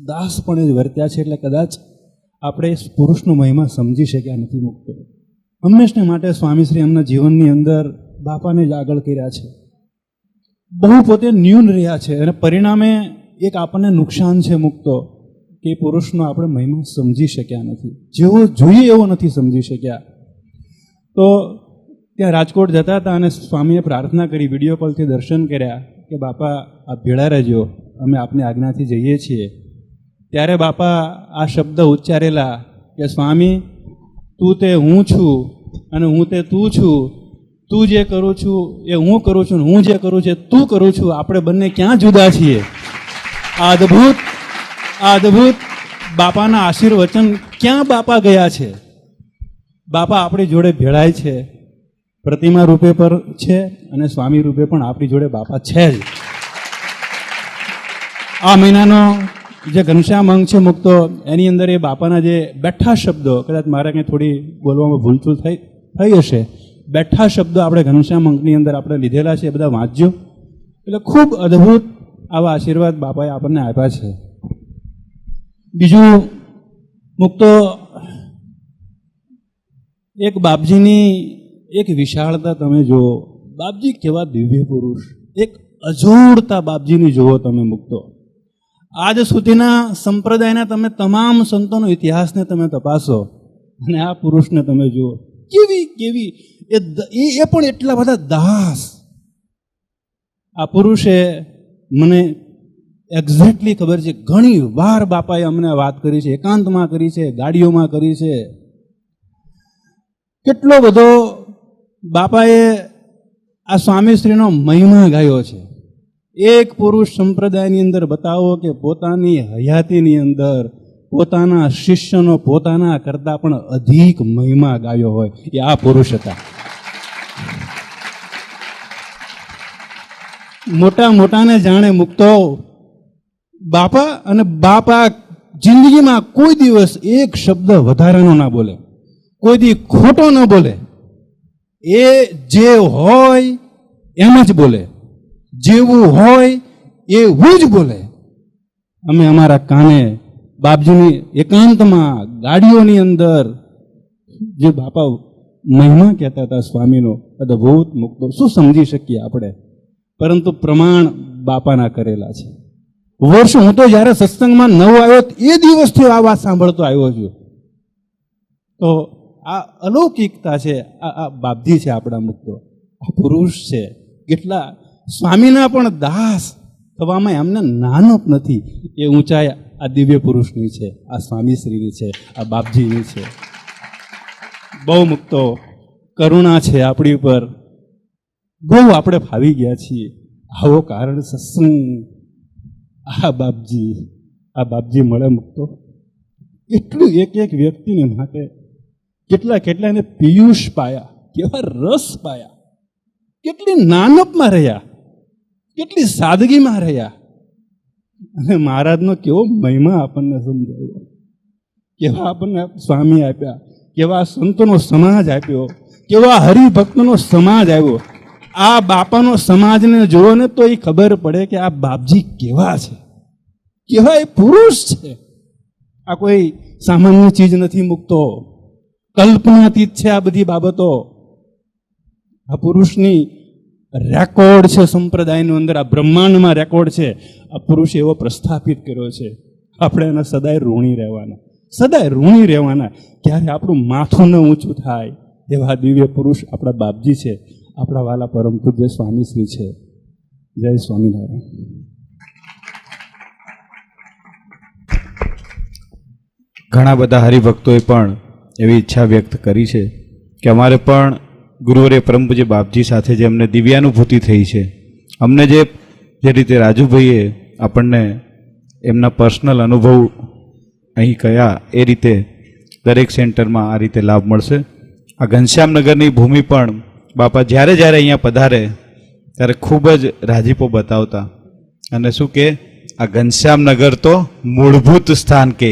દાસપણે જ વર્ત્યા છે. એટલે કદાચ આપણે પુરુષનો મહિમા સમજી શક્યા નથી મુક્તો. હંમેશને માટે સ્વામીશ્રી એમના જીવનની અંદર બાપાને જ આગળ કર્યા છે. બહુ પોતે ન્યૂન રહ્યા છે અને પરિણામે એક આપણને નુકસાન છે મુક્તો કે પુરુષનો આપણે મહિમા સમજી શક્યા નથી, જેવો જોઈએ એવો નથી સમજી શક્યા. તો ત્યાં રાજકોટ જતા હતા અને સ્વામીએ પ્રાર્થના કરી, વિડીયો કોલથી દર્શન કર્યા કે બાપા આપ ભેળા રહેજો અમે આપની આજ્ઞાથી જઈએ છીએ, ત્યારે બાપા આ શબ્દ ઉચ્ચારેલા કે સ્વામી તું તે હું છું અને હું તે તું છું, તું જે કરું છું એ હું કરું છું, હું જે કરું છું તું કરું છું, આપણે બંને ક્યાં જુદા છીએ. આ અદ્ભુત બાપાના આશીર્વચન ક્યાં બાપા ગયા છે. બાપા આપણી જોડે ભેળાય છે, પ્રતિમા રૂપે પર છે અને સ્વામી રૂપે પણ આપણી જોડે બાપા છે જ. આ મહિનાનો જે ઘનશ્યામ અંગ છે મુક્તો, એની અંદર એ બાપાના જે બેઠા શબ્દો, કદાચ મારે કંઈ થોડી બોલવામાં ભૂલચૂલ થઈ હશે, બેઠા શબ્દો આપણે ઘનશ્યામ અંગની અંદર આપણે લીધેલા છે, એ બધા વાંચજો. એટલે ખૂબ અદ્ભુત આવા આશીર્વાદ બાપાએ આપણને આપ્યા છે. બીજું મુક્તો, એક બાપજીની એક વિશાળતા તમે જુઓ. બાપજી કેવા દિવ્ય પુરુષ, એક અજોડતા બાપજીની જુઓ તમે મુક્તો. આજ સુધીના સંપ્રદાયના તમે તમામ સંતોનો ઇતિહાસને તમે તપાસો અને આ પુરુષને તમે જુઓ, કેવી એ પણ એટલા બધા દાસ. આ પુરુષે મને એક્ઝેક્ટલી ખબર છે, ઘણી વાર બાપાએ અમને વાત કરી છે, એકાંતમાં કરી છે, ગાડીઓમાં કરી છે. કેટલો બધો બાપાએ આ સ્વામીશ્રીનો મહિમા ગાયો છે. એક પુરુષ સંપ્રદાયની અંદર બતાવો કે પોતાની હયાતીની અંદર પોતાના શિષ્યનો પોતાના કરતાં પણ અધિક મહિમા ગાયો હોય, એ આ પુરુષ હતા. મોટાને જાણે મુક્તો બાપા, અને બાપા જિંદગીમાં કોઈ દિવસ એક શબ્દ વધારાનો ના બોલે, કોઈ દી ખોટો ન બોલે. એ જે હોય એમ જ બોલે, જેવું હોય એવું જ બોલે. અમે અમારા કાને બાપજીની એકાંતમાં ગાડીઓની અંદર જે બાપા મહિમા કહેતા હતા સ્વામીનો, અદભુત મુક્તો, શું સમજી શકીએ આપણે, પરંતુ પ્રમાણ બાપાના કરેલા છે. વર્ષ હું તો જ્યારે સત્સંગમાં નવો આવ્યો એ દિવસથી આ વાત સાંભળતો આવ્યો છું. તો આ અલૌકિકતા છે, આ બાપજી છે આપણા મુક્તો, આ પુરુષ છે. કેટલા સ્વામીના પણ દાસ થવામાં એમને નાનપ નથી. એ ઊંચાઈ આ દિવ્ય પુરુષની છે, આ સ્વામીશ્રીની છે, આ બાપજીની છે. બહુ મુક્તો કરુણા છે આપણી ઉપર, બહુ આપણે ફાવી ગયા છીએ. આવો કારણ સત્સંગ, આ બાપજી મળે મુક્તો, એટલું એક વ્યક્તિને માટે કેટલા એને પિયુષ પાયા, કેવા રસ પાયા, કેટલી નાનપમાં રહ્યા, કેટલી સાદગીમાં રહ્યા. અને મહારાજનો કેવો મહિમા આપણને સમજાવ્યો, કેવા આપણને સ્વામી આપ્યા, કેવા સંતોનો સમાજ આપ્યો, કેવા હરિભક્તનો સમાજ આવ્યો. આ બાપાનો સમાજને જુઓ ને તો એ ખબર પડે કે આ બાપજી કેવા છે, કેવા એ પુરુષ છે. આ કોઈ સામાન્ય ચીજ નથી મુક્તો, કલ્પનાતીત છે આ બધી બાબતો. આ પુરુષની રેકોર્ડ છે સંપ્રદાયની અંદર, આ બ્રહ્માંડમાં રેકોર્ડ છે. આ પુરુષે એવો પ્રસ્થાપિત કર્યો છે. આપણે એના સદાય ઋણી રહેવાના. ક્યારે આપણું માથું ન ઊંચું થાય એવા દિવ્ય પુરુષ આપણા બાપજી છે, આપણા વાલા પરમ પૂજ્ય સ્વામીશ્રી છે. જય સ્વામિનારાયણ. ઘણા બધા હરિભક્તોએ પણ એવી ઈચ્છા વ્યક્ત કરી છે કે અમારે પણ ગુરુવર્ય પરમ પૂજ્ય બાપજી સાથે જે અમને દિવ્યાનુભૂતિ થઈ છે, અમને જે રીતે રાજુભાઈએ આપણને એમના પર્સનલ અનુભવ અહીં કયા, એ રીતે દરેક સેન્ટરમાં આ રીતે લાભ મળશે. આ ઘનશ્યામનગરની ભૂમિ પણ બાપા જ્યારે અહીંયા પધારે ત્યારે ખૂબ જ રાજીપો બતાવતા, અને શું કે આ ઘનશ્યામનગર તો મૂળભૂત સ્થાન કે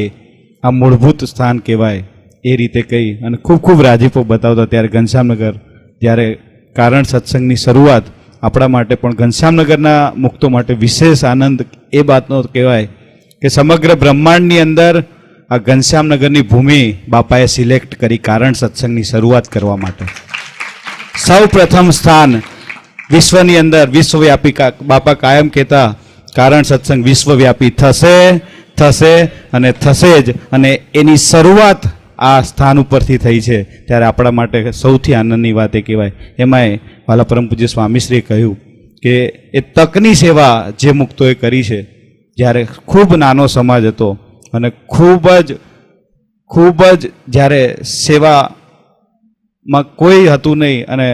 આ મૂળભૂત સ્થાન કહેવાય, એ રીતે કહી અને ખૂબ રાજીપો બતાવતા. ત્યારે ઘનશ્યામનગર, જ્યારે કારણ સત્સંગની શરૂઆત આપણા માટે પણ ઘનશ્યામનગરના મુક્તો માટે વિશેષ આનંદ એ વાતનો કહેવાય કે સમગ્ર બ્રહ્માંડની અંદર આ ઘનશ્યામનગરની ભૂમિ બાપાએ સિલેક્ટ કરી કારણ સત્સંગની શરૂઆત કરવા માટે. સૌ પ્રથમ સ્થાન વિશ્વની અંદર વિશ્વવ્યાપી, બાપા કાયમ કહેતા કારણ સત્સંગ વિશ્વવ્યાપી થશે અને થશે જ, અને એની શરૂઆત આ સ્થાન ઉપરથી થઈ છે. ત્યારે આપણા માટે સૌથી આનંદની વાત એ કહેવાય. એમાંય વાલા પરમ પૂજ્ય સ્વામીશ્રીએ કહ્યું કે એ તકની સેવા જે મુક્તોએ કરી છે, જ્યારે ખૂબ નાનો સમાજ હતો અને ખૂબ જ જ્યારે સેવામાં કોઈ હતું નહીં અને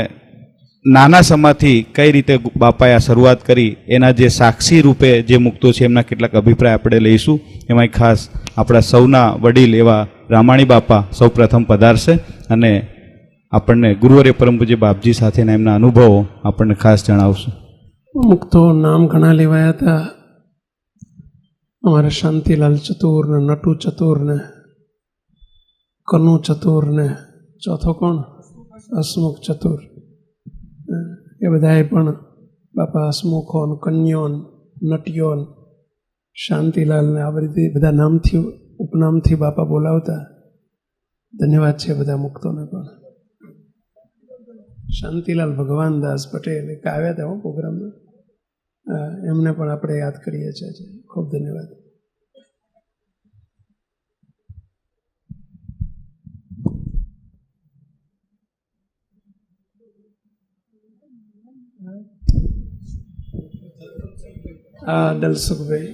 નાના સમાજથી કઈ રીતે બાપાએ આ શરૂઆત કરી એના જે સાક્ષી રૂપે જે મુક્તો છે એમના કેટલાક અભિપ્રાય આપણે લઈશું. એમાં ખાસ આપણા સૌના વડીલ એવા રામાણી બાપા સૌ પ્રથમ પધારશે અને આપણને ગુરુવર્ય પરમ પૂજ્ય બાપજી સાથેના એમના અનુભવો આપણને ખાસ જણાવશે. મુક્તો નામ ઘણા લેવાયા હતા. અમારે શાંતિલાલ ચતુર ને નટુ ચતુર ને કનુ ચતુર ને ચોથો કોણ હસમુખ ચતુર, એ બધાએ પણ બાપા હસમુખોન, કન્યોન, નટિયોન, શાંતિલાલ ને આ રીતે બધા નામથી ઉપનામથી બાપા બોલાવતા. ધન્યવાદ છે બધા મુક્તોને પણ. શાંતિલાલ ભગવાન દાસ પટેલ એક આવ્યા હતા પ્રોગ્રામમાં, એમને પણ આપણે યાદ કરીએ છીએ. ખૂબ ધન્યવાદ. હા, દલસુખભાઈ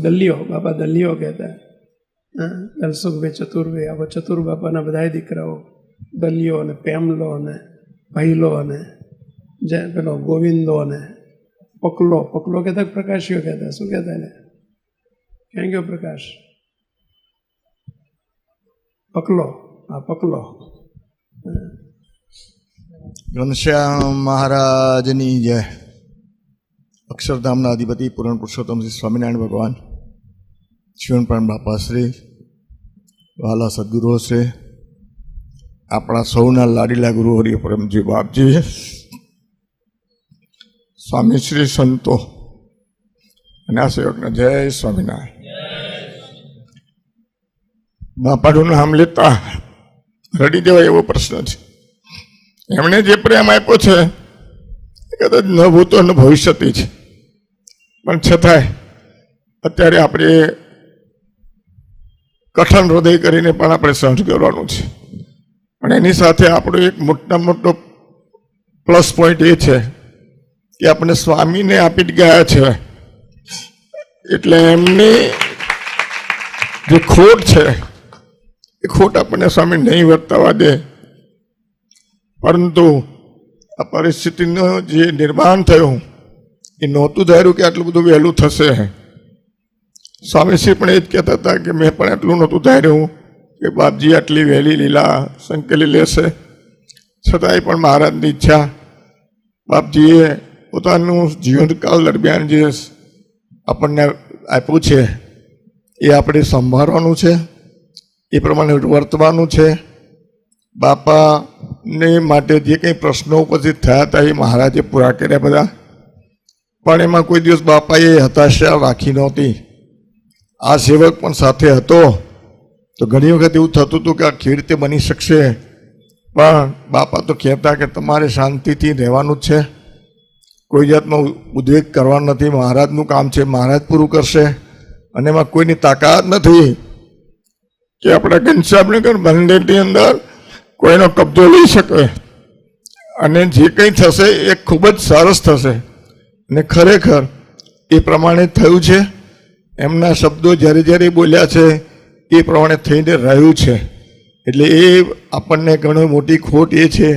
દલિયો, બાપા દલિયો કહેતા. હા, દલસુખભાઈ ચતુરભાઈ, આ ચતુર બાપાના બધા દીકરાઓ દલિયો ને પેમલો ને ભૈલો ને પેલો ગોવિંદો ને પકલો કહેતા, પ્રકાશીઓ કહેતા, શું કહેતા એને? ક્યાં ગયો પ્રકાશ? પકલો. હા, પકલો. ઘનશ્યામ મહારાજની જય. અક્ષરધામના અધિપતિ પૂરણ પુરુષોત્તમ શ્રી સ્વામિનારાયણ ભગવાન, શિવનપ્રાણ બાપા શ્રી, વહાલા સદગુરુઓ શ્રી, આપણા સૌના લાડીલા ગુરુ હરિ પરમજી બાપજી, સ્વામી શ્રી સંતો અને આ સેવકના જય સ્વામિનારાયણ. બાપાનું નામ લેતા રડી દેવાય એવો પ્રશ્ન છે. એમણે જે પ્રેમ આપ્યો છે એ કદાચ ન ભૂતો ન ભવિષ્યથી છે, પણ છતાંય અત્યારે આપણે કઠણ હૃદય કરીને પણ આપણે સહન કરવાનું છે. પણ એની સાથે આપણો એક મોટો પ્લસ પોઈન્ટ એ છે કે આપણે સ્વામીને આપી ગયા છે, એટલે એમની જે ખોટ છે એ ખોટ આપણને સ્વામી નહીં વર્તાવા દે. પરંતુ આ પરિસ્થિતિનું જે નિર્માણ થયું એ નહોતું ધાર્યું કે આટલું બધું વહેલું થશે. સ્વામીશ્રી પણ એ જ કહેતા હતા કે મેં પણ એટલું નહોતું ધાર્યું કે બાપજી આટલી વહેલી લીલા સંકેલી લેશે. છતાંય પણ મહારાજની ઈચ્છા, બાપજીએ પોતાનું જીવનકાળ દરમિયાન જે આપણને આપ્યું છે એ આપણે સંભાળવાનું છે, એ પ્રમાણે વર્તવાનું છે. બાપાને માટે જે કંઈ પ્રશ્નો ઉપસ્થિત થયા હતા એ મહારાજે પૂરા કર્યા બધા, પણ એમાં કોઈ દિવસ બાપાએ હતાશા રાખી નહોતી. આ સેવક પણ સાથે હતો તો ઘણી વખત એવું થતું હતું કે આ કેવી રીતે બની શકશે, પણ બાપા તો કહેતા કે તમારે શાંતિથી રહેવાનું જ છે, કોઈ જાતનો ઉદ્વેગ કરવાનો નથી, મહારાજનું કામ છે, મહારાજ પૂરું કરશે. અને એમાં કોઈની તાકાત નથી કે આપણા ઘનશ્યામનગર મંદિરની અંદર કોઈનો કબજો લઈ શકે. અને જે કંઈ થશે એ ખૂબ જ સરસ થશે. અને ખરેખર એ પ્રમાણે થયું છે. એમના શબ્દો જ્યારે જ્યારે બોલ્યા છે એ પ્રમાણે થઈને રહ્યું છે. એટલે એ આપણને ઘણી મોટી ખોટ એ છે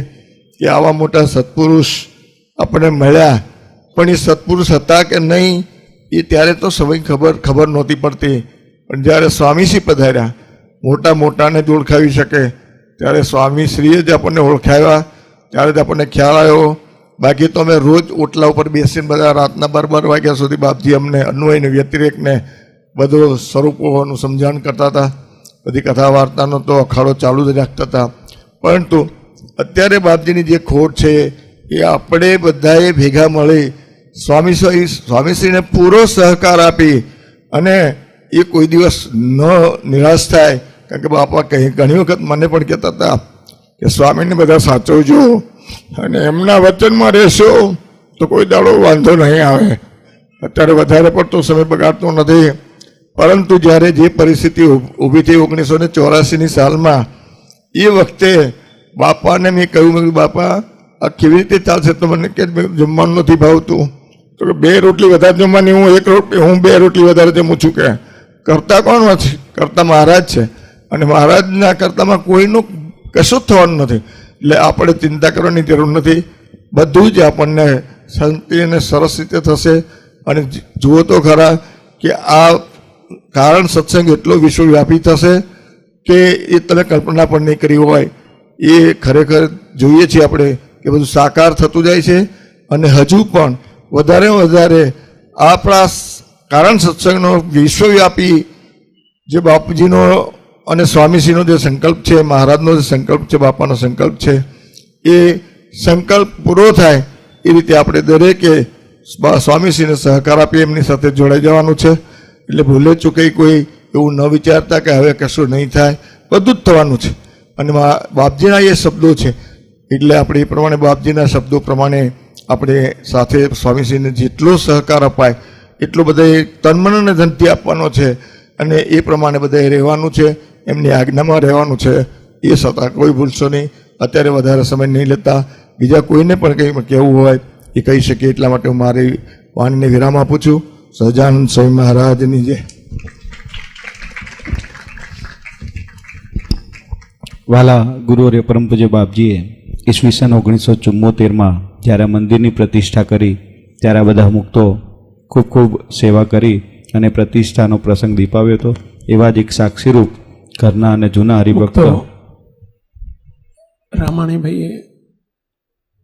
કે આવા મોટા સત્પુરુષ આપણને મળ્યા, પણ એ સત્પુરુષ હતા કે નહીં એ ત્યારે તો સમય ખબર નહોતી પડતી. પણ જ્યારે સ્વામીશ્રી પધાર્યા, મોટાને જ ઓળખાવી શકે, ત્યારે સ્વામીશ્રીએ જ આપણને ઓળખાવ્યા, ત્યારે જ આપણને ખ્યાલ આવ્યો. બાકી તો અમે રોજ ઓટલા ઉપર બેસીને બધા રાતના 12 વાગ્યા સુધી બાપજી અમને અન્વયને વ્યતિરેકને બધું સ્વરૂપોનું સમજાણ કરતા હતા. બધી કથા વાર્તાનો તો અખાડો ચાલુ જ રાખતા હતા. પરંતુ અત્યારે બાપજીની જે ખોટ છે એ આપણે બધાએ ભેગા મળી સ્વામીશ્રીને પૂરો સહકાર આપી અને એ કોઈ દિવસ ન નિરાશ થાય. કારણ કે બાપા ઘણી વખત મને પણ કહેતા હતા કે સ્વામીને બધા સાચવજો અને એમના વચનમાં રહેશો તો કોઈ દાડો વાંધો નહીં આવે. અત્યારે વધારે પડતો સમય બગાડતો નથી, પરંતુ જ્યારે જે પરિસ્થિતિ ઊભી થઈ 1984ની સાલમાં, એ વખતે બાપાને મેં કહ્યું, બાપા આ કેવી રીતે ચાલશે? તો મને કે જમવાનું નથી ભાવતું, તો કે 2 રોટલી વધારે જમવાની, હું 2 રોટલી વધારે જમું છું. કે કરતા કોણ નથી? કરતા મહારાજ છે, અને મહારાજના કરતામાં કોઈનું કશું જ થવાનું નથી. એટલે આપણે ચિંતા કરવાની જરૂર નથી. બધું જ આપણને શાંતિ અને સરસ રીતે થશે. અને જુઓ તો ખરા કે આ કારણ સત્સંગ એટલો વિશ્વવ્યાપી થશે કે એ તમે કલ્પના પણ નહીં કરી હોય. એ ખરેખર જોઈએ છીએ આપણે કે બધું સાકાર થતું જાય છે. અને હજુ પણ વધારે વધારે આપણા કારણ સત્સંગનો વિશ્વવ્યાપી જે બાપુજીનો અને સ્વામીશ્રીનો જે સંકલ્પ છે, મહારાજનો જે સંકલ્પ છે, બાપાનો સંકલ્પ છે, એ સંકલ્પ પૂરો થાય એ રીતે આપણે દરેકે સ્વામીશ્રીને સહકાર આપી એમની સાથે જોડાઈ જવાનું છે. એટલે ભૂલે ચૂકે કોઈ એવું ન વિચારતા કે હવે કશું નહીં થાય, બધું જ થવાનું છે. અને બાપજીના એ શબ્દો છે, એટલે આપણે એ પ્રમાણે બાપજીના શબ્દો પ્રમાણે આપણે સાથે સ્વામીશ્રીને જેટલો સહકાર અપાય એટલો બધાએ તન મન અને ધનથી આપવાનો છે. અને એ પ્રમાણે બધાએ રહેવાનું છે, એમની આજ્ઞામાં રહેવાનું છે. એ છતાં કોઈ ભૂલશો નહીં. અત્યારે વધારે સમય નહીં લેતા, બીજા કોઈને પણ કંઈ કહેવું હોય એ કહી શકે. એટલા માટે હું મારી વાણીને વિરામ આપું છું. સહજાનંદ સ્વામી મહારાજની જય. વાલા ગુરુવર્ય પરમ પૂજ્ય બાપજીએ ઈસવીસન 1974માં જ્યારે મંદિરની પ્રતિષ્ઠા કરી ત્યારે આ બધા મુક્તો ખૂબ ખૂબ સેવા કરી અને પ્રતિષ્ઠાનો પ્રસંગ દીપાવ્યો હતો. એવા જ એક સાક્ષીરૂપ ઘરના અને જૂના હરિભક્તો રામાણીભાઈએ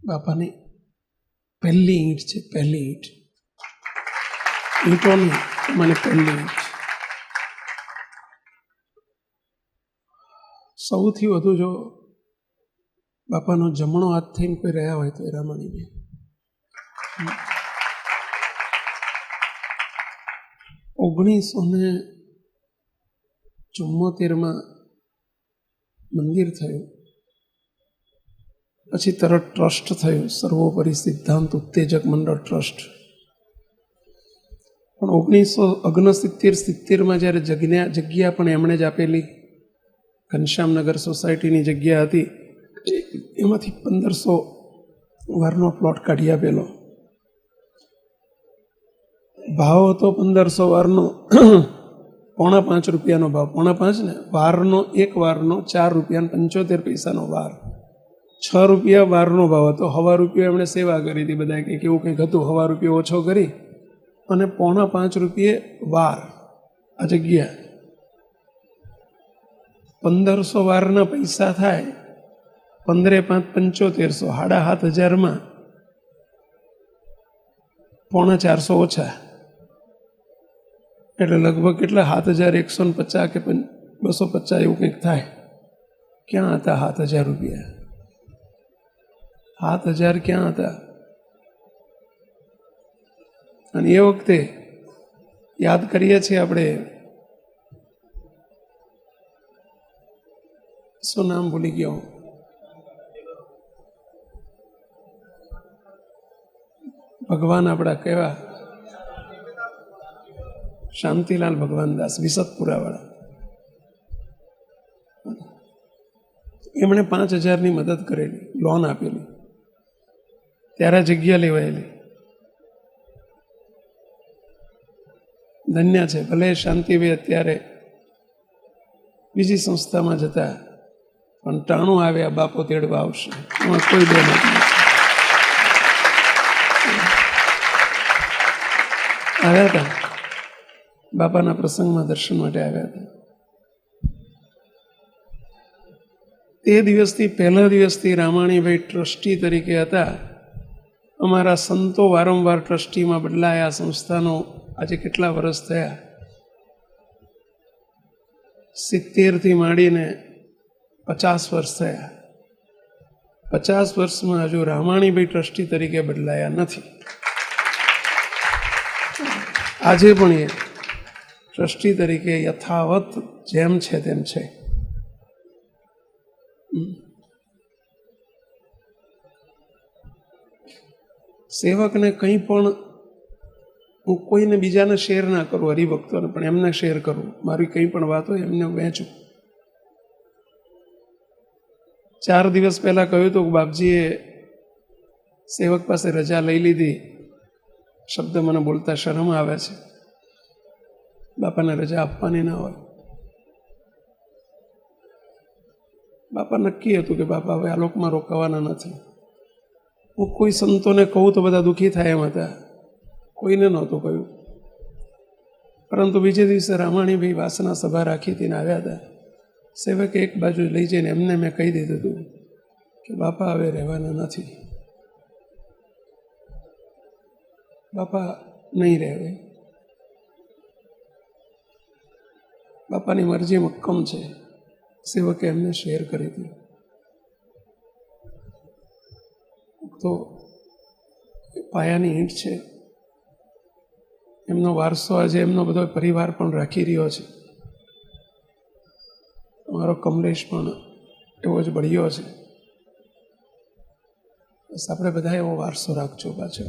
બાપાની પહેલી ઈંટ છે, પહેલી ઈંટ, ઈંટોની મને પહેલી ઈંટ. સૌથી વધુ જો બાપાનો જમણો હાથ થઈને કોઈ રહ્યા હોય તો એ રામાણીભાઈ. 1974માં મંદિર થયું, પછી તરત ટ્રસ્ટ થયું, સર્વોપરી સિદ્ધાંત ઉત્તેજક મંડળ ટ્રસ્ટ. પણ 1969-70માં જ્યારે જગ્યા પણ એમણે જ આપેલી, ઘનશ્યામનગર સોસાયટીની જગ્યા હતી, એમાંથી 1500 વારનો પ્લોટ કાઢી આપેલો. ભાવ હતો 1500 વારનો ₹5.5 રૂપિયાનો ભાવ, 5.5 ને વારનો, એક વારનો ₹4.75 વાર, 6 રૂપિયા વારનો ભાવ હતો. ₹1.25 એમણે સેવા કરી હતી, બધા કંઈક એવું કંઈક હતું, ₹1.25 ઓછો કરી અને ₹5.5 વાર આ જગ્યા. 1500 વારના પૈસા થાય 15×5 = 7500, 7500માં 450 ઓછા, એટલે લગભગ કેટલા 7150 કે 250 એવું કંઈક થાય. ક્યાં હતા 7000 રૂપિયા? 7000 ક્યાં હતા? અને એ વખતે યાદ કરીએ છીએ આપણે, શું નામ ભૂલી ગયો, ભગવાન આપણા કેવા, શાંતિલાલ ભગવાનદાસ વિસતપુરાવાળા. એમણે 5000ની મદદ કરેલી, લોન આપેલી, ત્યારે જગ્યા લેવાયેલી. ધન્ય છે. ભલે શાંતિભાઈ અત્યારે બીજી સંસ્થામાં જતા, પણ ટાણું આવ્યા બાપો તેડવા આવશે, એમાં કોઈ બે નથી. આવ્યા હતા બાપાના પ્રસંગમાં દર્શન માટે આવ્યા હતા. તે દિવસથી, પહેલા દિવસથી રામાણીભાઈ ટ્રસ્ટી તરીકે હતા. અમારા સંતો વારંવાર ટ્રસ્ટીમાં બદલાયા. સંસ્થાનો આજે કેટલા વર્ષ થયા, 70થી માંડીને 50 વર્ષ થયા. 50 વર્ષમાં હજુ રામાણીભાઈ ટ્રસ્ટી તરીકે બદલાયા નથી. આજે પણ એ ટ્રસ્ટી તરીકે યથાવત જેમ છે તેમ છે. સેવકને કંઈ પણ હું કોઈને બીજાને શેર ના કરું, હરિભક્તોને પણ એમને શેર કરું. મારી કંઈ પણ વાત હોય એમને વહેંચું. 4 દિવસ પહેલાં કહ્યું હતું કે બાપજીએ સેવક પાસે રજા લઈ લીધી, શબ્દ મને બોલતા શરમ આવે છે. બાપાને રજા આપવાની ના હોય. બાપા નક્કી હતું કે બાપા હવે આ લોકમાં રોકાવાના નથી. હું કોઈ સંતોને કહું તો બધા દુઃખી થાય એમ હતા, કોઈને નહોતું કહ્યું. પરંતુ બીજે દિવસે રામાણીભાઈ વાસના સભા રાખી હતી ને આવ્યા હતા. સેવકે એક બાજુ લઈ જઈને એમને મેં કહી દીધું હતું કે બાપા હવે રહેવાના નથી, બાપા નહીં રહે. બાપાની મરજી મક્કમ છે. સેવકે એમને શેર કરી હતી. તો પાયાની ઈંટ છે. એમનો વારસો આજે એમનો બધો પરિવાર પણ રાખી રહ્યો છે. અમારો કમલેશ પણ એવો જ બળ્યો છે. બસ આપણે બધા એવો વારસો રાખજો પાછો.